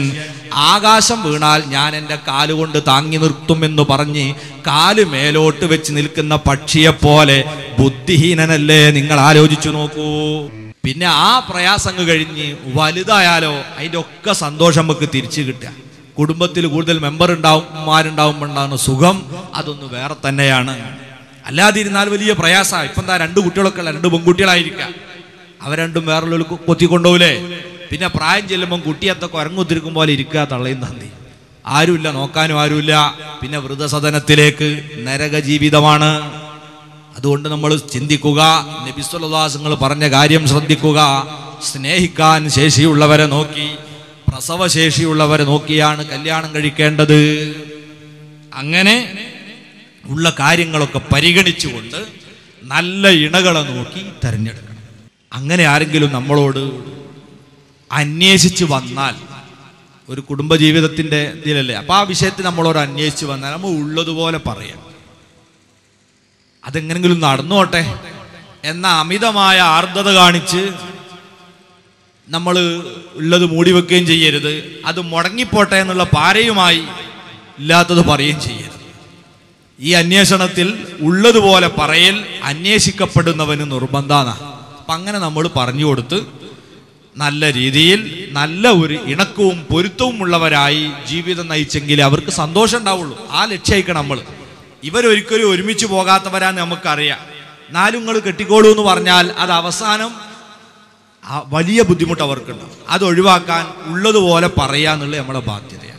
ആകാശം വീണാൽ ഞാൻ എൻ്റെ കാലുകൊണ്ട് താങ്ങി നിർത്തുമെന്ന് പറഞ്ഞ് കാല് മേലോട്ട് വെച്ച് നിൽക്കുന്ന പക്ഷിയെപ്പോലെ ബുദ്ധിഹീനനല്ലേ? നിങ്ങൾ ആലോചിച്ചു നോക്കൂ. പിന്നെ ആ പ്രയാസങ്ങൾ കഴിഞ്ഞ് വലുതായാലോ അതിൻ്റെ ഒക്കെ സന്തോഷം നമുക്ക് തിരിച്ചു കിട്ടുക. കുടുംബത്തിൽ കൂടുതൽ മെമ്പറുണ്ടാവുമ്പോണ്ടാകുന്ന സുഖം അതൊന്ന് വേറെ തന്നെയാണ്. അല്ലാതിരുന്നാൽ വലിയ പ്രയാസമാണ്. ഇപ്പം എന്താ 2 കുട്ടികളൊക്കെ ഉള്ള 2 പെൺകുട്ടികളായിരിക്കാം, അവർ രണ്ടും വേറെ കൊത്തിക്കൊണ്ടുപോലേ. പിന്നെ പ്രായം ചെല്ലുമ്പം കുട്ടിയത്തൊക്കെ ഉറങ്ങുത്തിരിക്കും പോലെ ഇരിക്കുക, തള്ളയും തന്തി, ആരുമില്ല, നോക്കാനും ആരുമില്ല. പിന്നെ വൃദ്ധസദനത്തിലേക്ക്, നരക ജീവിതമാണ്. അതുകൊണ്ട് നമ്മൾ ചിന്തിക്കുക, നബി സല്ലല്ലാഹു അലൈഹി വസല്ലം പറഞ്ഞ കാര്യം ശ്രദ്ധിക്കുക. സ്നേഹിക്കാൻ ശേഷിയുള്ളവരെ നോക്കി, പ്രസവശേഷിയുള്ളവരെ നോക്കിയാണ് കല്യാണം കഴിക്കേണ്ടത്. അങ്ങനെ ഉള്ള കാര്യങ്ങളൊക്കെ പരിഗണിച്ചുകൊണ്ട് നല്ല ഇണകളെ നോക്കി തിരഞ്ഞെടുക്കണം. അങ്ങനെ ആരെങ്കിലും നമ്മളോട് അന്വേഷിച്ച് വന്നാൽ, ഒരു കുടുംബജീവിതത്തിൻ്റെ ഇതിലല്ലേ, അപ്പം ആ വിഷയത്തിൽ നമ്മളോട് അന്വേഷിച്ച് വന്നാൽ നമ്മൾ ഉള്ളതുപോലെ പറയാം. അതെങ്ങനെങ്കിലും നടന്നോട്ടെ എന്ന അമിതമായ ആർദ്രത കാണിച്ച് നമ്മൾ ഉള്ളത് മൂടി വെക്കുകയും ചെയ്യരുത്. അത് മുടങ്ങിപ്പോട്ടെ എന്നുള്ള പാരയുമായി ഇല്ലാത്തത് പറയുകയും ചെയ്യരുത്. ഈ അന്വേഷണത്തിൽ ഉള്ളതുപോലെ പറയൽ അന്വേഷിക്കപ്പെടുന്നവന് നിർബന്ധമാണ്. അപ്പം അങ്ങനെ നമ്മൾ പറഞ്ഞു കൊടുത്ത് നല്ല രീതിയിൽ നല്ല ഒരു ഇണക്കവും പൊരുത്തവും ഉള്ളവരായി ജീവിതം നയിച്ചെങ്കിലേ അവർക്ക് സന്തോഷം ഉണ്ടാവുള്ളൂ. ആ ലക്ഷ്യമായിക്കണം നമ്മൾ. ഇവരൊരിക്കലും ഒരുമിച്ച് പോകാത്തവരാന്ന് നമുക്കറിയാം. നാലുങ്ങൾ കെട്ടിക്കോളൂ എന്ന് പറഞ്ഞാൽ അത് അവസാനം വലിയ ബുദ്ധിമുട്ട് അവർക്കുണ്ടാവും. അത് ഒഴിവാക്കാൻ ഉള്ളതുപോലെ പറയാന്നുള്ളത് നമ്മുടെ ബാധ്യതയാണ്.